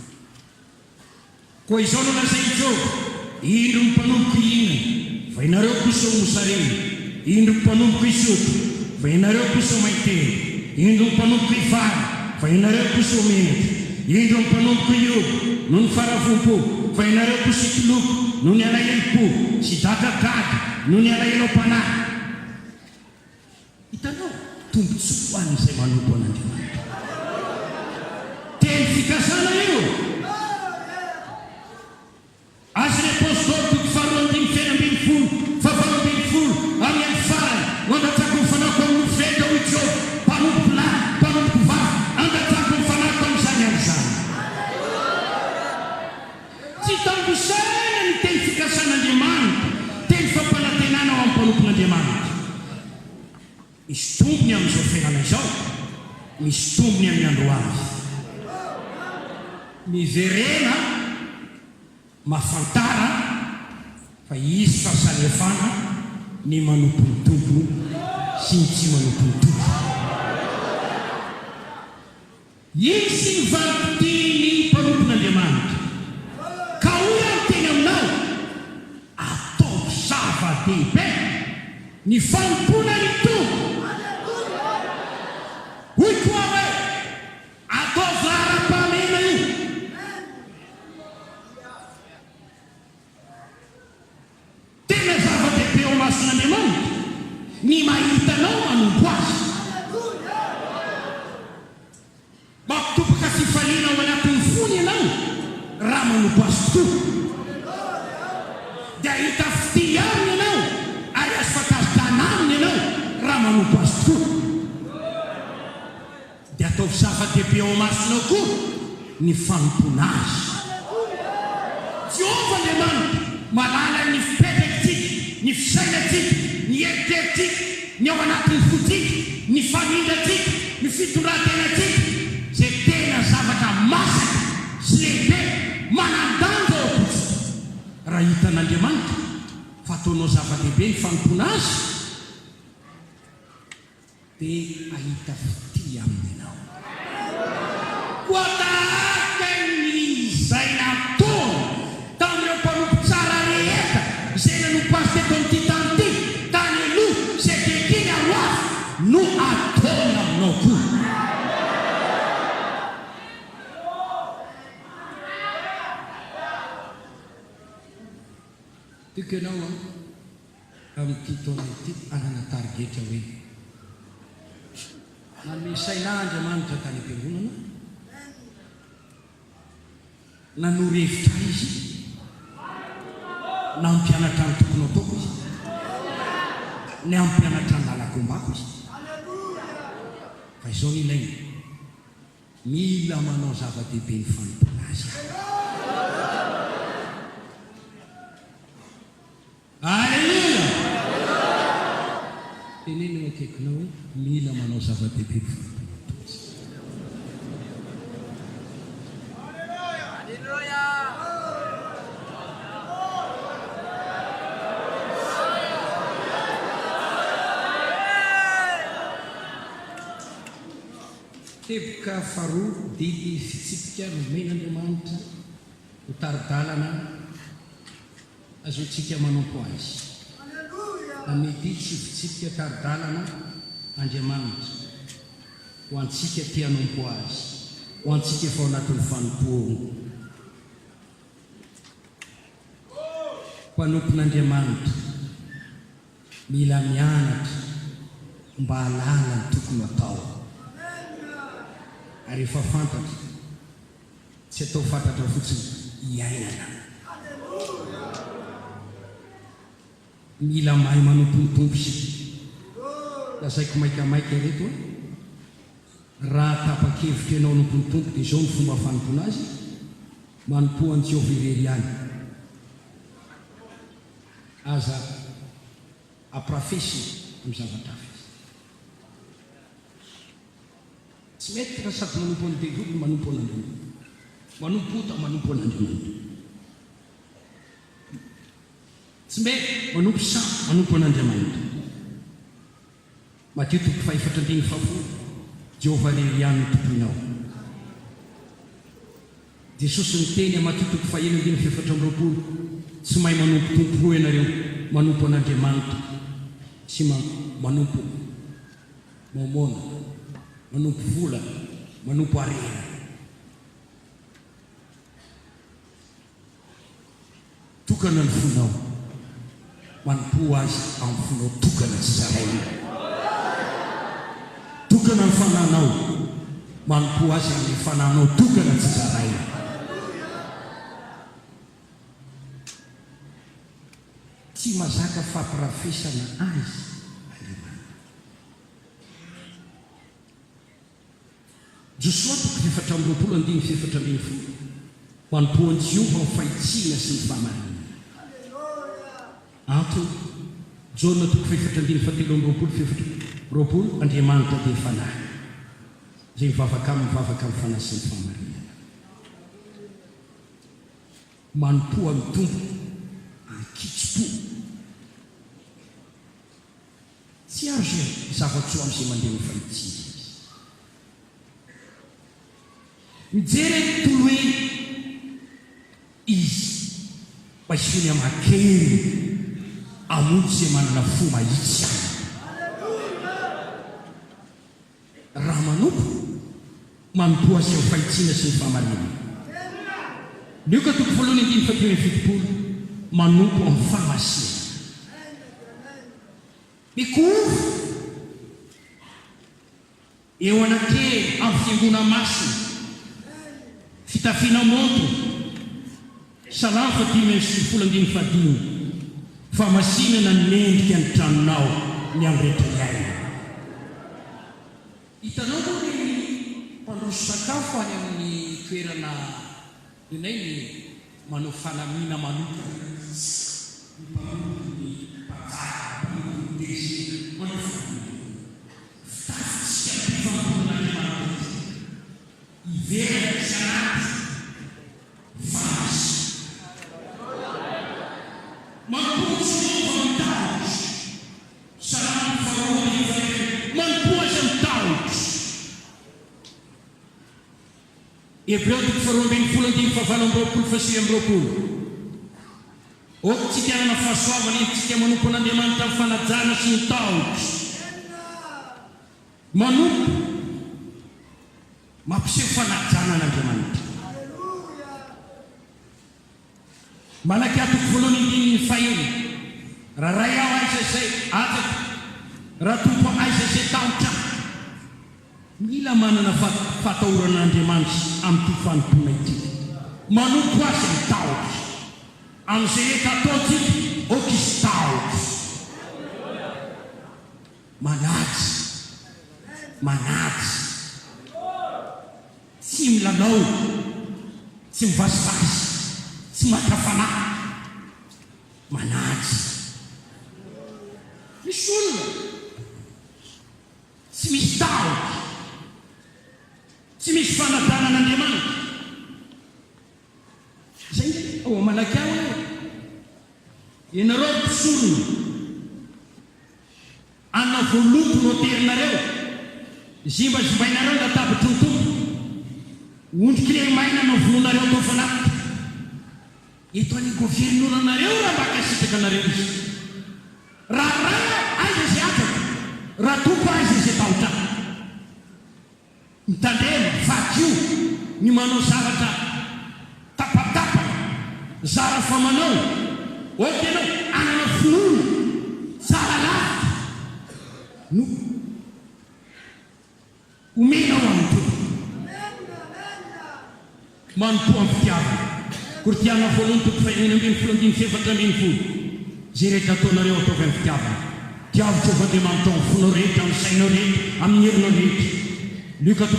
Koa izao no lazain'i Jehova, indro ny mpanompoka ihina fa ianareo kosa ho mosareny, indro ny mpanompoka isoto fa ianareo kosa ho maiteny, indro ny mpanompoka ifara fa ianareo kosa ho menatra, indro ny mpanompoka iogo no ny faravompo fa ianareo kosa itoloko no ny alahelo-po sy dadadaga no ny alahelo am-panahy. Hitanao tombontsoa an'izay manompo an'Andriamanitra. Teny fikasana io. Azy ny apôstôly toko faharoa andimy feno ambin'ny folo fahavalo ambin'ny folo amin'ny any farany no andatsako ny fanako amin'ny nofeta ho Jehova, mpanompo lahy, mpanompo vavy, andatsako ny fanako amin'izany amin'izany. Tsy tambosaina ny teny fikasan'Andriamanitra, teny fampanantenana ao amin'ny mpanompon'Andriamanitra. Misy tombony amin'izao fiainana izao, misy tombony amin'ny andro azy. Miverena mafantara fa izy fahasalefana ny manompon'ny Tompo sy ny tsy manompon'ny Tompo. Izy ny valopitiany mpanompon'Andriamanitra. Ka hoy ny teny aminao, atao zava-dehibe ny fanomponan'ny Tompo. Hoy koa hoe, atao varam-pahamehana io. raha manompo azy toa. Dia hita fity aminy ianao ary azo fakazotana aminy ianao raha manompo azy toa. Dia ataovy zava-dehibe ao masonao koa ny fanompona azy. Jehovah Andriamanitra malala ny fipetratsika, ny fisainatsika, ny eritreretrika, ny ao anatin'ny fotsika, ny famindratsika, ny fitondran-tenatsika, zay tena zavatra masaka sy lehibe manan-danja ao am-potsika. Raha hitan'Andriamanitra fa ataonao zava-dehibe ny fanompona azy, dia ahita fity aminy ianao. Koa tahaka izay nataony tamin'ireo mpanompo tsara rehetra izay nanompo azy teto amin'ity tany ity, tany aloha izay kekiny aroafy no ataony aminao koa. Tiako ianao amin'ity taona ity anana tarigetra hoe namisaina Andriamanitra tany am-piangonana, nanoro-hevitra izy na ampianatra ny tokony ataoko izy, ny ampianatra ny lalakombako izy. Fa izao ny ilaina, mila manao zava-dehibe ny fanompona azy. Alleluia! Teneny eo akaikinao hoe mila manao zava-dehibe ny fanompona azy. Teboka faharoa didy fitsipika nomen'Andriamanitra ho taridalana azotsika manompo azy. Amidy sy fitsipika taridalana Andriamanitra ho antsika tia hanompo azy, ho antsika efa ao anatin'ny fanompoana. Mpanompon'Andriamanitra mila mianatra mba halala ny tokony atao. Ary efa fantatra, tsy atao fantatra fotsiny iainana. Mila mahay manompo ny tompo isika. Lazaiko maikamaika reto raha tapa-kevitra ianao hanompo ny tompo dia izao ny fomba fanompona azy, manompo an'i Jehovah irery ihany. Aza aprafesina amin'ny zavatra hafa. Tsy mety raha sady manompo ny devoly manompo an'Andriamanitra, manompo ota manompo an'Andriamanitra. Tsy mety manompo sambo manompo an'Andriamanitra. Mateo 5:4 Jehovah irery ihany ny tomponao. Jesosy niteny Mateo 5:4 tsy mahay manompo tompo roa ianareo, manompo an'Andriamanitra sy manompo mamona, manompo vola, manompo harena. Tokana ny fonao, manompo azy amin'ny fonao tokana tsy zaraina. Tokana ny fananao, manompo azy amin'ny fananao tokana tsy zaraina. Tsy mazaka fampirafesana azy Joshua 4:4 manompo an'i Jehovah ny fahitsiana sy ny fahamarina. Antony Jona 4:7 Andriamanitra dia fanahy, izay mivavaka amin'ny fanahy sy ny fahamarina. Manompo amin'ny tompo ankitso-po. Tsy azo zava-tsoa amin'izay mandeha ny fahitsiana. Mijery toloe izy mba isiany aman-kely amonjy izay manana fo mahitsy. Raha manompo azy amin'ny fahitsiana sy ny fahamarina. Lioka 1:7 manompo amin'ny fahamasina. Mikory eo anake amin'ny fiangonana masina, fitafiana monto salamo fa 5 fa masinana nendrika ny tranonao ny amrehetra iaina. Hitanao moa reny mpandroso sakafo any amin'ny toerana inay ny manao fanamiana manokana Hebreo 2:20-20 tsy tianana fahasoavana entsika manompon'Andriamanitra amin'ny fanajana sy ny tahotra. Manompo mampiseho fanajana an'Andriamanitra. Malaky atoko voalohany 5 raha ray aho aiza izay atako raha tompo aiza izay tahotra. Mila manana fatahoran'Andriamanitra amin'ny ty fanompona ity. Manompo azy ny tahotra amin'izay rehetra ataotsika okisy tahotra. Manatsy tsy milalao, tsy mivasivasy, tsy makafana. Manatsy misy olona tsy misy tahotra, tsy misy fanadanan'Andriamanitra. Zay ao malaky aho ianareo mpisorona ana voaloko no terinareo zimbazimbainareo latabatra ny tompo ondriky le maina no vononareo tao fanapitra eto any governonanareo raha mbaka sitraka anareo izy raha aiza izay atako raha tompo aiza izay tahotra mitandrena vakio ny manao zavatra tapatapana zara fa manao ohatanao anana finoana tsara lavitra no omenao amin'ny tompo manompo amin'ny fitiavana. Kortiana voalohany 1:7 zay rehetra ataonareo ataovy amin'ny fitiavana. Tiavitra Andriamanitra amin'ny fonao rehetra, amin'ny sainao rehetra, amin'ny herinao rehetra. Luka 7:7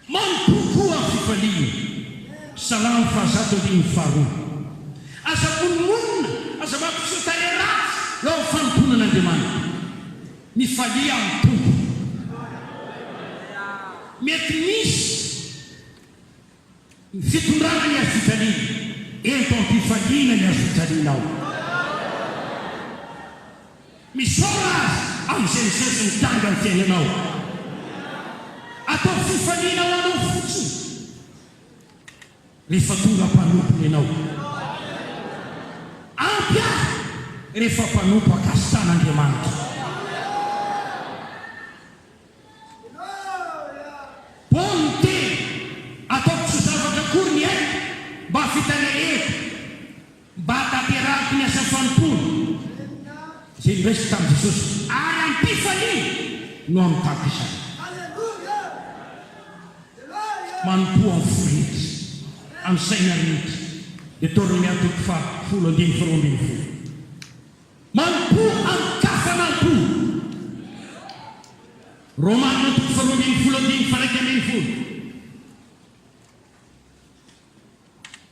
manompo koa amin'ny fifaliana. Salamo 1:2 aza monomonina, aza mampiseho tare ratsy eo amin'ny fanomponan'Andriamanitra. Mifalia amin'ny tompo. Mety misy fitondrana ny azo fitaliana, eto ampifaliana ny azo fitalianao. Misora azy amin'izay misesy mitanga ny fiainanao. Atao fifaliana ho anao fotsiny rehefa tonga mpanompony ianao. Ampy azy rehefa mpanompo akasitan'Andriamanitra. Ponte ataoko tsy zavatra akory ny aiko mba fitanereto mba tanterahako ny asa fanompony. Zay niraisy tamin'i Jesosy ary ampifaliana no amin'ny tampisana. Manompo amin'ny fo rehetra, amin'ny saina rehetra. Deutéronome 10:12 manompo amin'ny kafanampo. Romana 12:12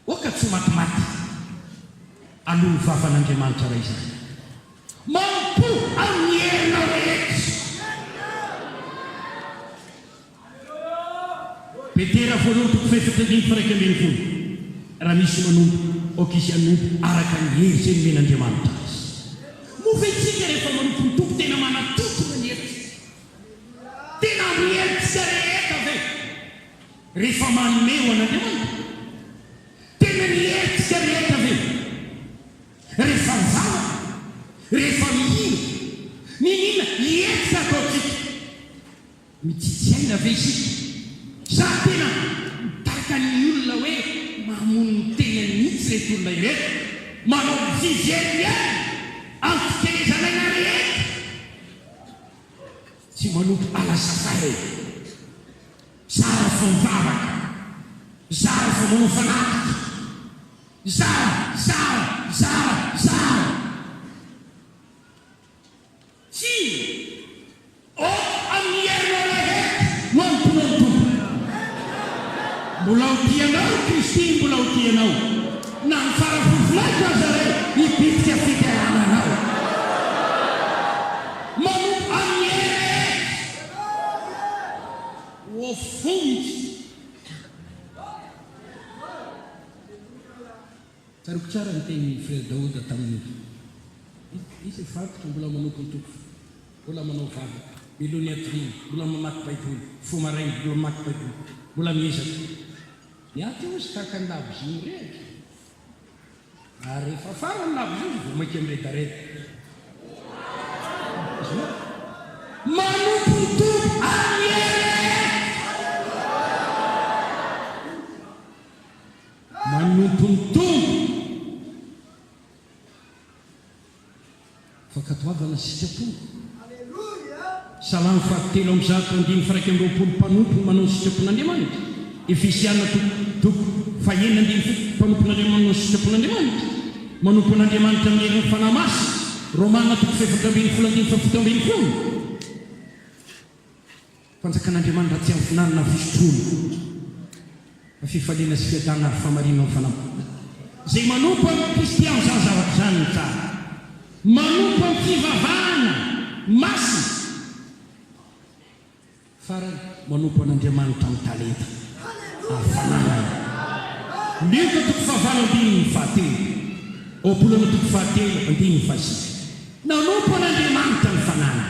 oka tsy matimaty aloha ny vavan'Andriamanitra ray izany. Manompo amin'ny herinao rehetra. Petera voalohany 1:12 raha misy manompo okisy hanompo araka ny hery izay nomen'Andriamanitra azy. Moventsika rehefa manompo ny tompo tena manatotona ny hery, tena mieritsika rehetra ve rehefa manome ho an'Andriamanitra, tena mieritsika rehetra ve rehefa mizava, rehefa mihina minina mieritsika ataotsika mitsitsaina ve isika sa tena mitaka ny olona hoe mamono ny tena nitsy rehetra olona ireto manao mifizery ihany ampikerezanaina rehetra tsy manompo alasafay sara fomvavaka zara fa manao fanataka, zara tsy amin'ny herinao rehetra no amponao tompo. Mbola otianao Kristy, mbola otianao na ny farafofolaiko aza re hibitika fitiarananao manompo amin'ny hery o fonitsy. Tsaroko tsara ny teny frère Daouda tamin'io. Izy fantotra mbola manompo ny tompo, mbola manao vava, milony atriny, mbola mamaky baiboly, fo marainy mbola mamaky baiboly, mbola miezaka. Ny aty ozy tahaka ny lavy izy mirehatra. Ary rehefa fara ny lavy izy vao mainka miredareda. Manompo ny tompo amin'ny hery, manompo ny tompo. Fankatoavana sitrapony. Salamo fahatelo amin'ny 1:1 mpanompo manao ny sitrapon'Andriamanitra. Efisiana toko 9:9 mpanompon'Andriamanitra manao ny sitrapon'Andriamanitra. Manompo n'Andriamanitra amin'ny herin'ny fanahy masina. Romana 4:17-17. Fanjakan'Andriamanitra tsy amin'ny finanana fisotroana, fa fifaliana sy fiadana ary famarina amin'ny fanampona. Izay manompo amin'ny kristiano izany zavatra izany ny tsara. Manompo amin'ny fivavahana masina. Farany manompo an'Andriamanitra amin'ny talenta ary fananana. Lioka toko fahavalo 2:7. Opolana toko 7:2. Nanompo an'Andriamanitra ny fananana.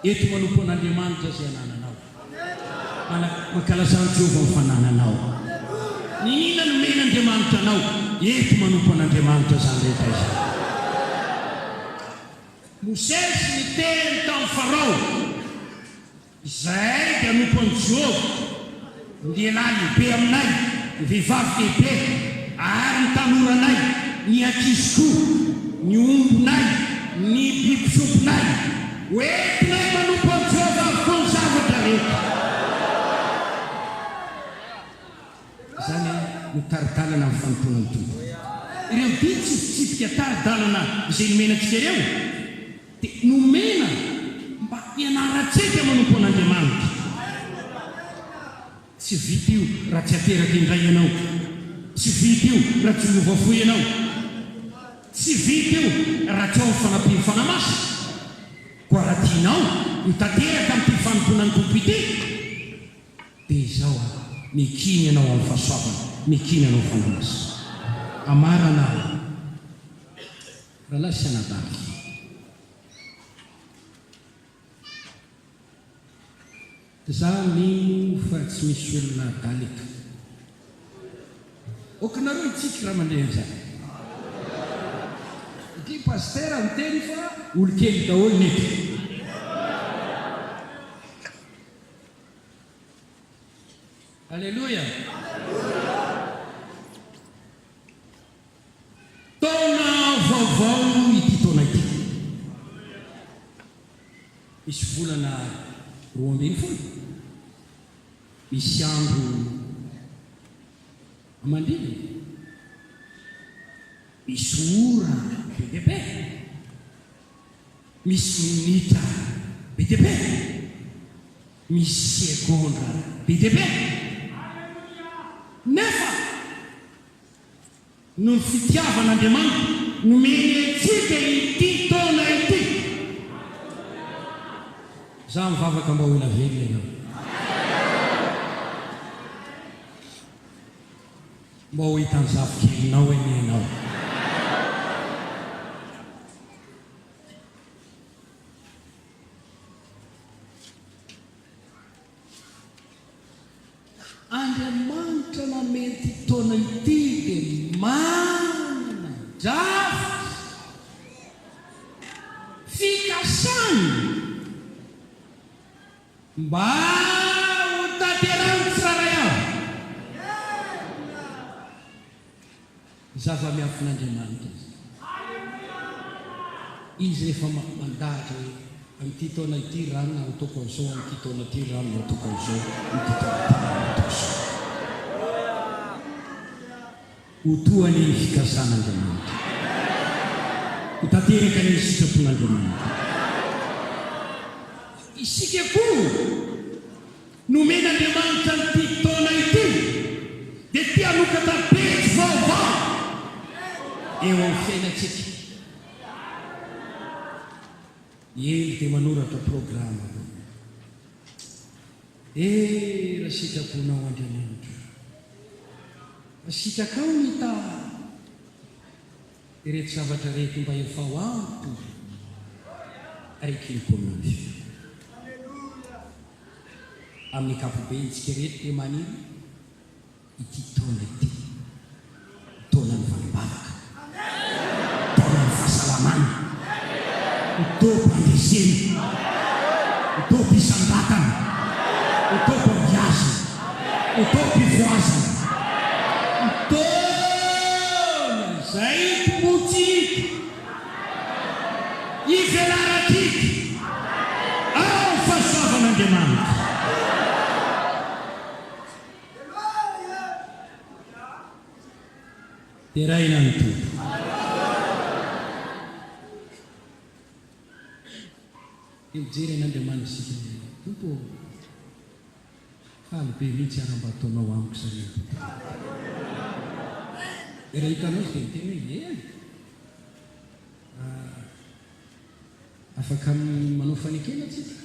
Eto manompo an'Andriamanitra izay anananao. Mankalazany Jehovah ny fanananao. Ninona no men'Andriamanitra anao? Eto manompo an'Andriamanitra izany rehetra izany. Mosesy niteny tamin'ny Farao, izahay dia manompo an'i Jehovah, ny lehilahy lehibe aminay, ny vehivavy lehibe, ary ny tanoranay, ny ankizy koa, ny ombonay, ny biby sombonay. Oentinay manompo an'i Jehovah avokoa ny zavatra rehetra. Izany no taridalana amin'ny fanomponan'ny tompo. Ireo biby tsipitsipika taridalana izay nomenantsika ireo dia nomena mba hianarantsika manompo an'Andriamanitra. Tsy vita io raha tsy ateraka indray ianao, tsy vita io raha tsy miova fo ianao, tsy vita io raha tsy ao amin'ny fanampiany fanahy masina. Koa raha tianao mitateraka amin'ity fanomponan'ny tompo ity dia izao mikiny ianao amin'ny fahasoavana, mikiny ianao amin'ny fanahy masina. Amarana raha lasy anadaky. Za mino fa tsy misy olona dalika. Okanareo itsika raha mandeha an'izany. Ity pastera miteny fa olon-kely daholo neto. Alleluia. Taona vaovao ity taona ity. Misy volana 12. Misy andro amandriny, misy ora be dia be, misy minitra be dia be, misy segondra be dia be. Nefa no ny fitiavan'Andriamanitra nomeny antsika ity taona ity. Za mivavaka mba ho ela velona ianao, mba ho hitan'ny zavi-kelinao eny ianao. Andriamanitra nameny ity taona ity dia manana drafitra fikasany mba ho tanterahany tsiraray avy. Zava-miafin'Andriamanitra izy rehefa mandahatra hoe amin'ity taona ity rano no ataoko an'izao, amin'ity taona ity rano no ataoko an'izao, amin'ity taona ity rano no ataoko an'izao. hotoany ny fikasan'Andriamanitra, hotanteraka ny sitrapon'Andriamanitra. Isika koa nomen'Andriamanitra nyty taona ity dia tia hanokatra pejy vaovao eo amin'ny fiainantsika. Ely dia manoratra programa raha sitraponao Andriamanitra, sitakao nita ireto zavatra rehetra mba efa ho anto araiky ny komina amin'ny kapobentsika rehetra dia maniry ity taona ity, taona ny vanim-bavaka, taona ny fahasalamana, topo andesena, topo isandatana, topo ambiazana, topo ivoazana, taona izay tombotsika ivelaratika ao fahasoavan'Andriamanitra. Dia raina ny tompo. Mijery an'Andriamanitra sika tompo, faly be mihitsy ara-mba ataonao amiko zany. Raha hitanao izy dia miteny hoe eny afaka manao fanekena tsika.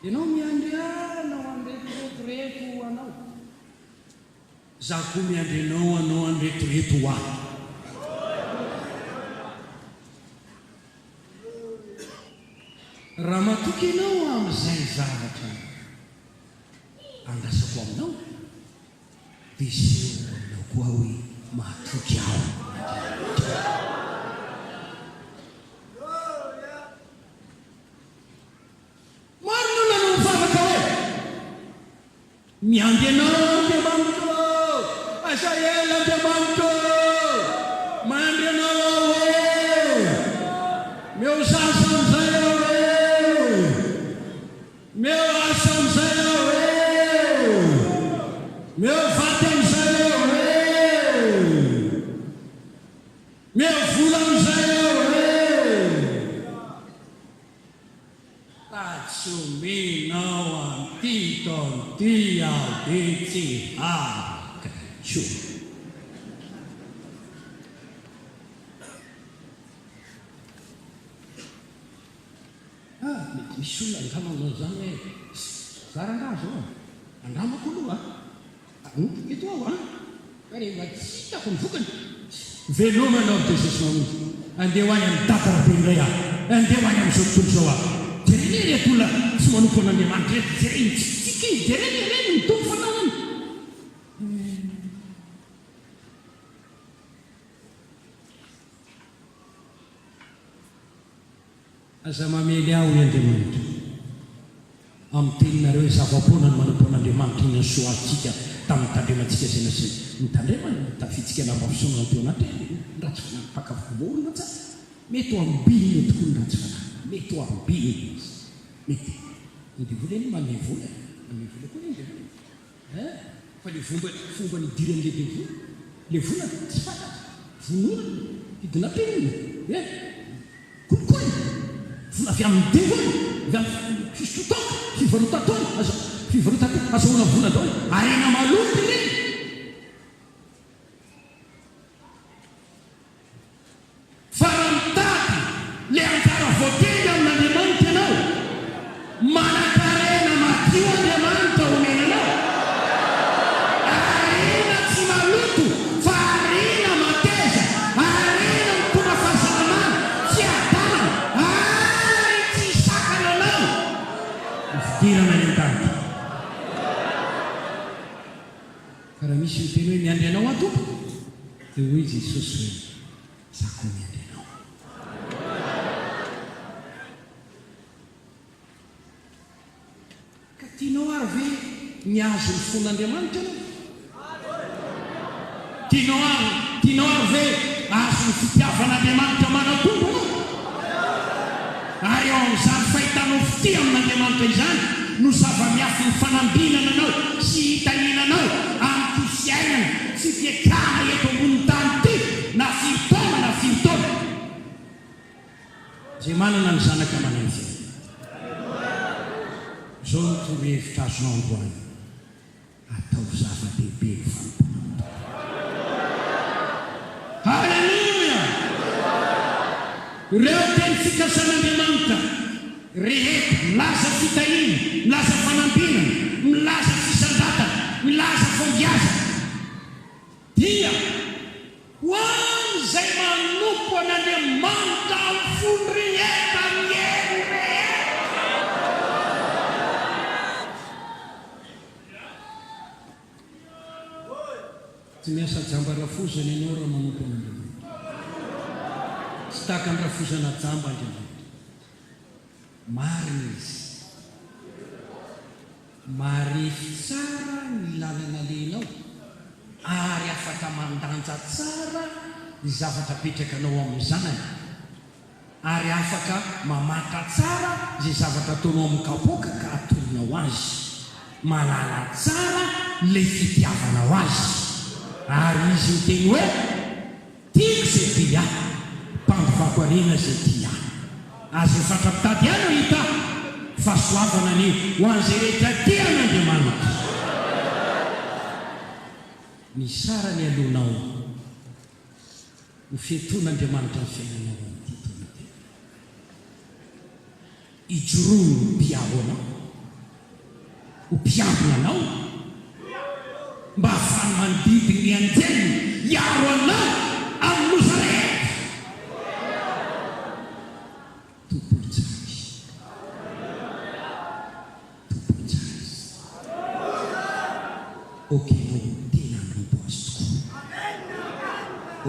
Ianao miandriana ho andretoreto anao, za koa miandrianao anao andretoreto ho aho. Raha matoky ianao amin'izay zavatra andasako aminao, dia izy aminao koa hoe mahatoky aho. Miandry anao Andriamanitra, asa ela Andriamanitra, mandry anao aho meo sasa amin'izay aho meo asa amin'izay aho meo vaty amin'izay aho meo vola amin'izay aho tatsominao anty taonty aho dia tsy afaka intsony. Mety misy olona andramanao zany hoe zarangaha zao andramako aloha eto aho fa rehefa tsy hitako ny vokany velomanao ny Jesosy mamonjy andeha ho any amin'ny datarabe indray aho, andeha ho any amin'izao tontolo izao aho. Jereny reto olona tsy manompo an'Andriamanitra reto, jereny tsitsika izy, jereny mitombo fananany. Aza mamely aho i Andriamanitra amin'ny teninareo hoe zava-poana ny manampo an'Andriamanitra iny nysoatsika tamin'ny tandremantsika zay nasy nitandrema tafitsika nambafisona ny teo anatreny nratsy fanapakavorona tsara mety ho ambiny tokoa ny ratsy fanana, mety ho ambiny izy mety ny vola eny manome vola koa ny vola fa le fomba nidiran'le devola, le vola tsy fantatra vonona hidina-penina kolikoly vola avy amin'ny devola avy amin'ny fisotoka fivarotatona azahoana vola dao arena maloto ireny. Fa raha mitady le anjara voateny amin'Andriamanitra ianao, manan-karena madio Andriamanitra omenanao, arena tsy maloto fa arena mateza, arena mitondra fahasalamana tsy adana, ary tsy sakana anao fidirana ny an-tany. Ka raha misy miteny hoe miandry anao atompo dia hoy Jesosy hoe za koa miandry anao. Ka tianao ary ve miazo ny fon'Andriamanitra anao? Tianao ary ve azo ny fitiavan'Andriamanitra manatombo anao? Ary ao amin'izany fahitanao fity amin'Andriamanitra izany no zava-miafy ny fanambinana anao sy hitaninanao amin'ny fiainana sy fiekana eto ambony tany ty na firytaona na firytaona zay manana ny zanaka manany fiaina zao ny torohevitra azonao androany atao zava-dehibe ny fanompoana. Halleluja! Ireo teny fikasan'Andriamanitra rehetra milaza fitahina, milaza fanambinana, milaza fisandatana, milaza fambiaza dia ho an'izay manompo an'Andriamanitra amin'ny fony rehetra amin'ny hery rehetra. Tsy miasa jamba rafozana ianao raha manompo an'Andriamanitra. Tsy tahaka ny rafozana jamba Andriamanitra. Marina izy. Marefy tsara ny lalana lenao ary afaka mandanja tsara ny zavatra petrakanao amin'ny zanany ary afaka mamatra tsara izay zavatra ataonao amin'ny kapoaka ka atonao azy, malala tsara ilay fitiavanao azy ary izy miteny hoe tiako izay tia mpandovako arena izay tia azy efatra pitady ihany no hita fahasoavana ny ho an'izay rehetra tia n'Andriamanitra. Ny sara ny alonao ho fiatoan'Andriamanitra ny fiainanao amin'ity tontolo ity. Ijorono ho mpiaro anao, ho mpiambina anao mba ahafahany manodidina ny anteniny hiaro anao amin'ny loza rehetra. Tompony tsara tompony tsara okenao tena nompo azy tokoa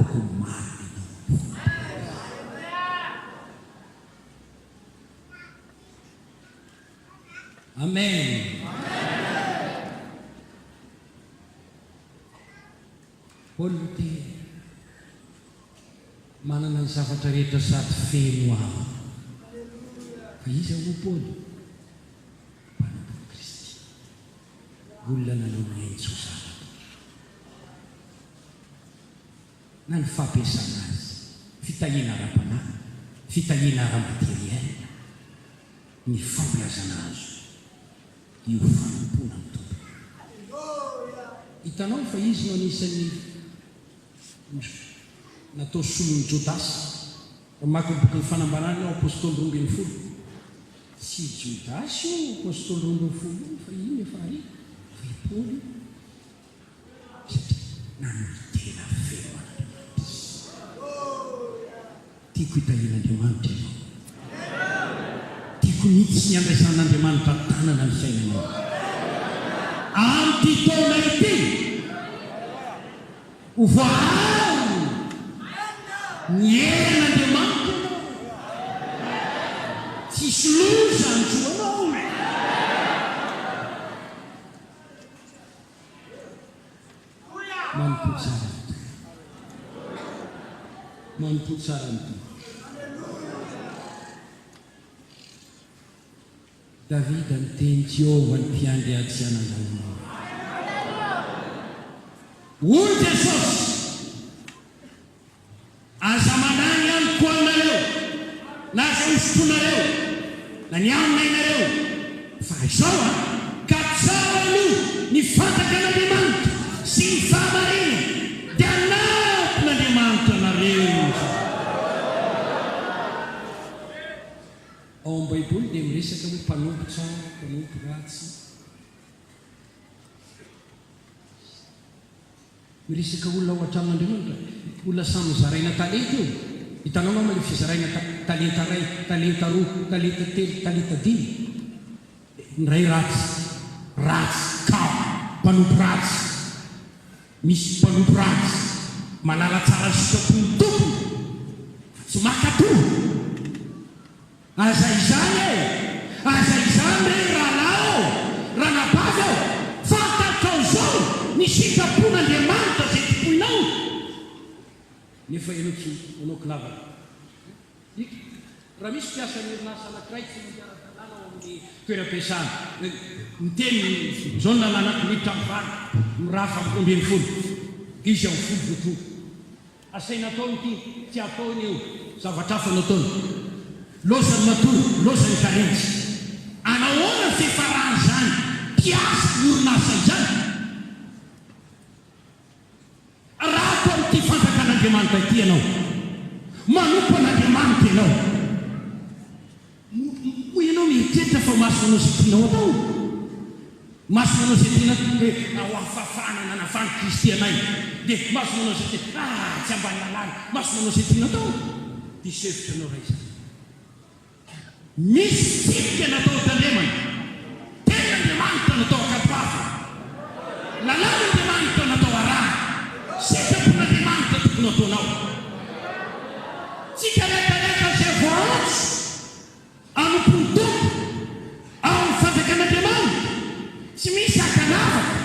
oko marina nompo. Amen. Paoly tena manana ny zavatra rehetra sady feno aho fa izy ho Paoly mpanampony Kristy olona nanao maitso zana na ny fampiasana azy fitahiana ara-panahy, fitahiana ara-materiel, ny fampiasana azy io fanampona amin'ny tompony. Hitanao fa izy no anisan'ny natao solon'ny Jodasy. Mamaky boky ny fanambarana ao apôstôly 12. Tsy Jodasy io apôstôly 12 fa iny efa ary fa i Paoly satria nanao tena feno an'Andriamanitra. Tiako hitahian'Andriamanitra ianao. Tiako nitsy ny andraisan'Andriamanitra tanana ny fiainanao. Amin'ity taona ity ho voaaro ny heran'Andriamanitra ianao. Tsisy loza ny joanao. Manompo tsara ny tompony. Manompo tsara ny tompony. Davida niteny Jehovah ny mpiandry atsy anandrano. Hoy Jesosy, aza manany amiko aminareo na aza hosotonareo na ny amina inareo fa izao ka tsara no ny fantaka an'Andriamanitra sy ny fahamarina dia anatin'Andriamanitra nareo. Ao amin'ny Baiboly dia miresaka hoe mpanompo tsara, mpanompo ratsy. Miresaka olona ao an-tranon'Andriamanitra, olona samy zaraina talenta io. Hitanao nama ilay fizaraina talenta ray, talenta roa, talenta telo, talenta dimy. Ny ray ratsy, ratsy, mpanompo ratsy. Misy mpanompo ratsy, malala tsara sitapony tompony, fa tsy makatoa. Aza izany e, aza izany re rahalao, ranabavy ao, fantatao zao ny sitrapon'Andriamanitra zay topoinao. Nefa ianao kilavana. Raha misy mpiasa ny orinasa anankiray tsy manjara-dalàna ao toeram-piasana miteny zao nananako miditra mivary mirafa ambiny folo izy amin'ny folo voto asaina ataony ty tsy ataony eo zavatra hafa nataony losany matory losany karentsy anahoana fifarany zany piasa orinasa izany raha to amin'ity fantakan'Andriamanitra ity ianao manompo an'Andriamanitra ianao ianao mieritreritra fa masonao zay tianao atao masonao zay tiana ho afafana nanafany Kristy anay dia masonao zay tia tsy ambany lalàna masonao zay tiana atao disevitra anao ray izany misy tsipika natao tandremana tena Andriamanitra natao akapafa lalàna Andriamanitra natao araha sitrapon'Andriamanitra tokony ataonao tsika rehetrarehetra zay voarotsy anompony tompo ao amin'ny fanjakan'Andriamanitra tsy misy hakanavaka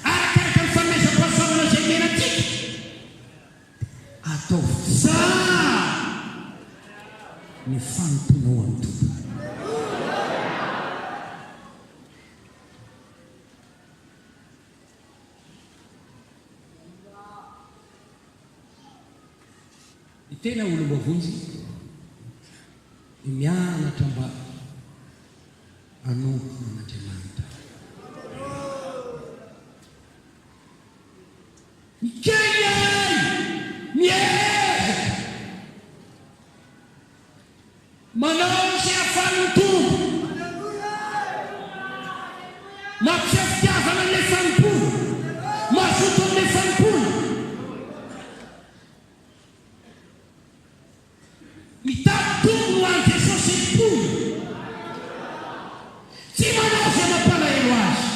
arakaraka ny fanomezam-pahasalamana zay menatsika atao tsara ny fanomponao amin'ny tompo ny tena olombavonjy ny mianatra mba anompona an'Andriamanitra mikely ay miezaka manao zay ahafahan'ny tompo mampiseho fitiavana an'ilay fanompona mazoto amin'ilay fanompona mitady tompo no any Jesosy mpona tsy manao zay mampalahelo azy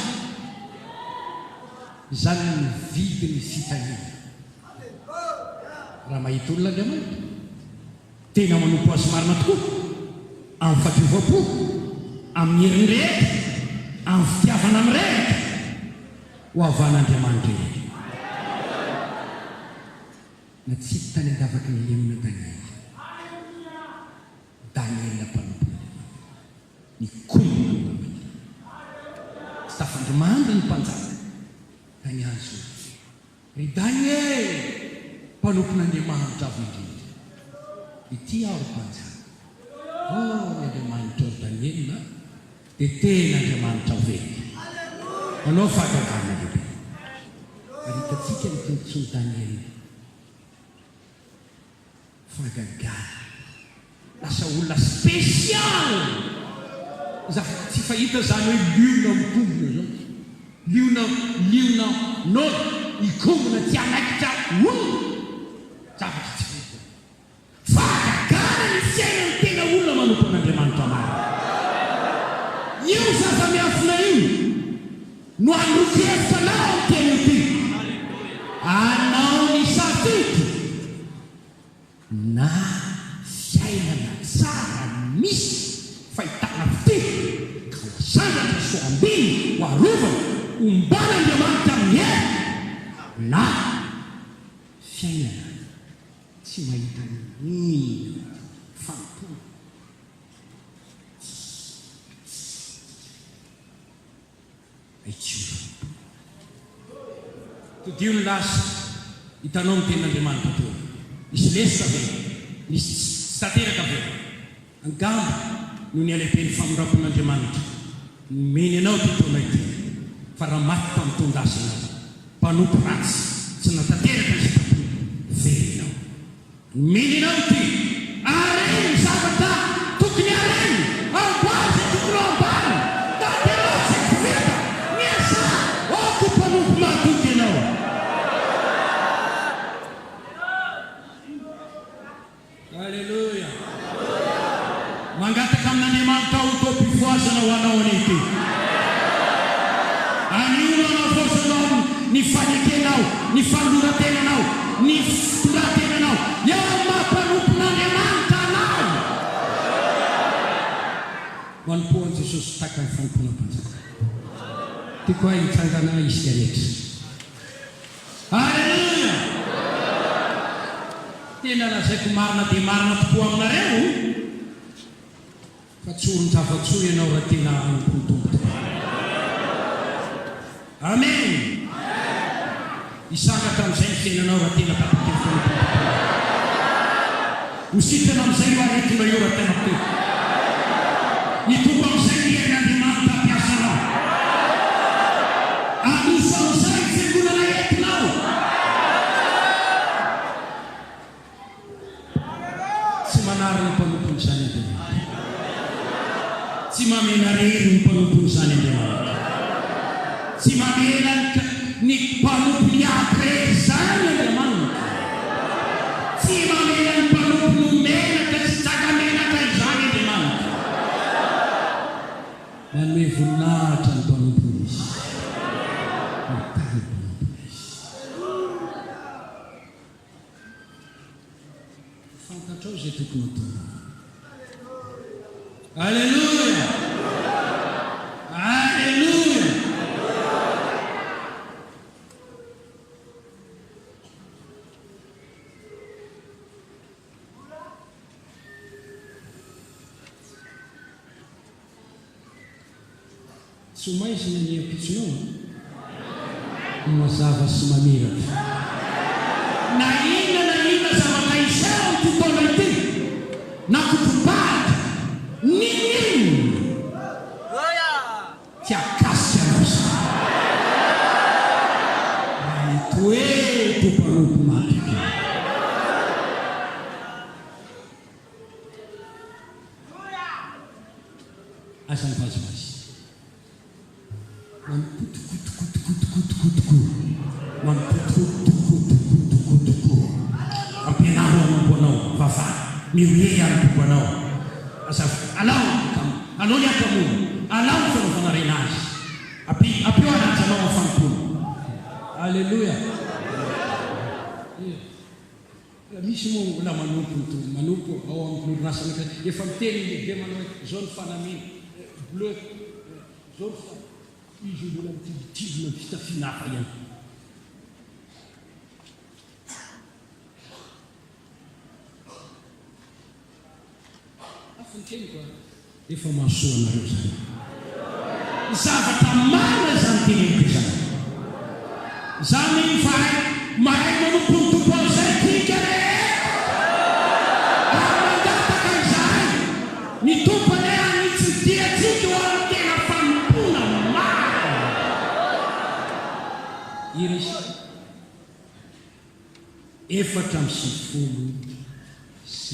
zany mividy ny fitaniana raha mahita olona Andriamanitra tena manompo azy marina tokoa amin'ny fahadiovam-po amin'ny heriny rehetra amin'ny fitiavana amin'ny rehetra ho avan'Andriamanitra eny na tsy hita tany andavaky ny lemina Daniela mpanompona ny kombona tsy tafandromandry ny mpanjaka tany azo ry Daniel mpanompon'Andriamanitra avy indrindra ity aho ry mpanjaka ny Andriamanitra ry Daniela dia tena Andriamanitra vety manao fahagagana lehibe ary hitatsika ny tompontsony Daniel fahagagana lasa olona spesial zafy tsy fahita zany hoe liona mikombona zao liona nolo ikombona tsy anaikitra olona zavatra tsy fahita fahagagana ny fiainany tena olona manompo an'Andriamanitra maro io zafa miafina io no anokefitra nao amin'ny tena ity anao ny safidy na fiainana tsara misy fahitana fity ka sandratra soambiny ho arovana ombana Andriamanitra amin'ny hery na fiainana tsy mahita nina fampona aitsiora todio ny lasa hitanao ny ten'Andriamanitra toa misy lesika ve misy tateraka ve angamba no ny alehibe ny famondrapon'Andriamanitra meny anao ty taona ity fa raha maty tamin'ny tondasina mpanompo ratsy tsy natateraka ny sitrapony verinao meny anao ty areny zavatra tokony areny amboazy tokony ambany taterao sy koveta miasa oko mpanompo mahatoky ianao Alleluia mangataka amin'Andriamanitra ho toam-pivoazana ho anao an'ity anio anao voasanao ny fanekenao ny fandoratenanao ny fitoratenanao eo mampanompon'Andriamanitra anao manompoan'i Jesosy taka ny fanompona mpanjaka tiako ahy nitsangana isika rehetra Alleluia tena lazaiko marina dia marina tokoa aminareo fa tsory ny zavatsoa ianao raha tena anympontompo. Amen. Isaka tamin'izay ny tenanao raha tena tapakely fontompo. Hositana amin'izay io aretina io raha tena teo. Nitombo amin'izay ny herin'Andriamanitra ampiasanao. Anisan'izay ny fiangonana entinao. Tsy manary ny mpanompony izany Andriamanitra. Tsy mamena rery ny mpanompony izany Andriamanitra. Tsy mamena ny mpanompony après izany Andriamanitra. Tsy mamena ny mpanompony menaka tsy tsaka-menaka izany Andriamanitra. Manome voninahitra ny mpanompony izy. Mitany mpanompony izy. Fantatrao izay tokony atao. Alléluia. Alléluia. Tsy ho maintsy ny ampitsonao mazava sy mamiratra. Na inona zavatra isao ny fotoana ity na kotombady ninino tsy akasy anao izany toe tompanompo maty. Asa ny vazivazy ampianaro anompo anao vavany miroe anompo anao. Asa alao ny akamono, alao ny fanaovana rena azy, apeo anajanao amin'ny fanompona. Alleluia. Misy moa la manompo ao amin'ny orinasa anankiray efa miteny lehibe manao zao ny fanamina bleu zao ny fa izy mbola mitivitivina ny fitafiana hafa ihany. Afa miteny koa efa mahasoa anareo zany. Zavatra marina zany teneniko zany. Zany fa mahay manompo ny tompo an'izay tika amandataka izany ny tompony anitsydiatsika ho amin'ny tena fanompona marina. Iresy 480 sy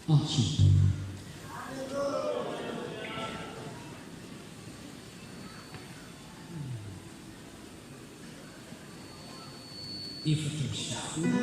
ensuite efatra sy folo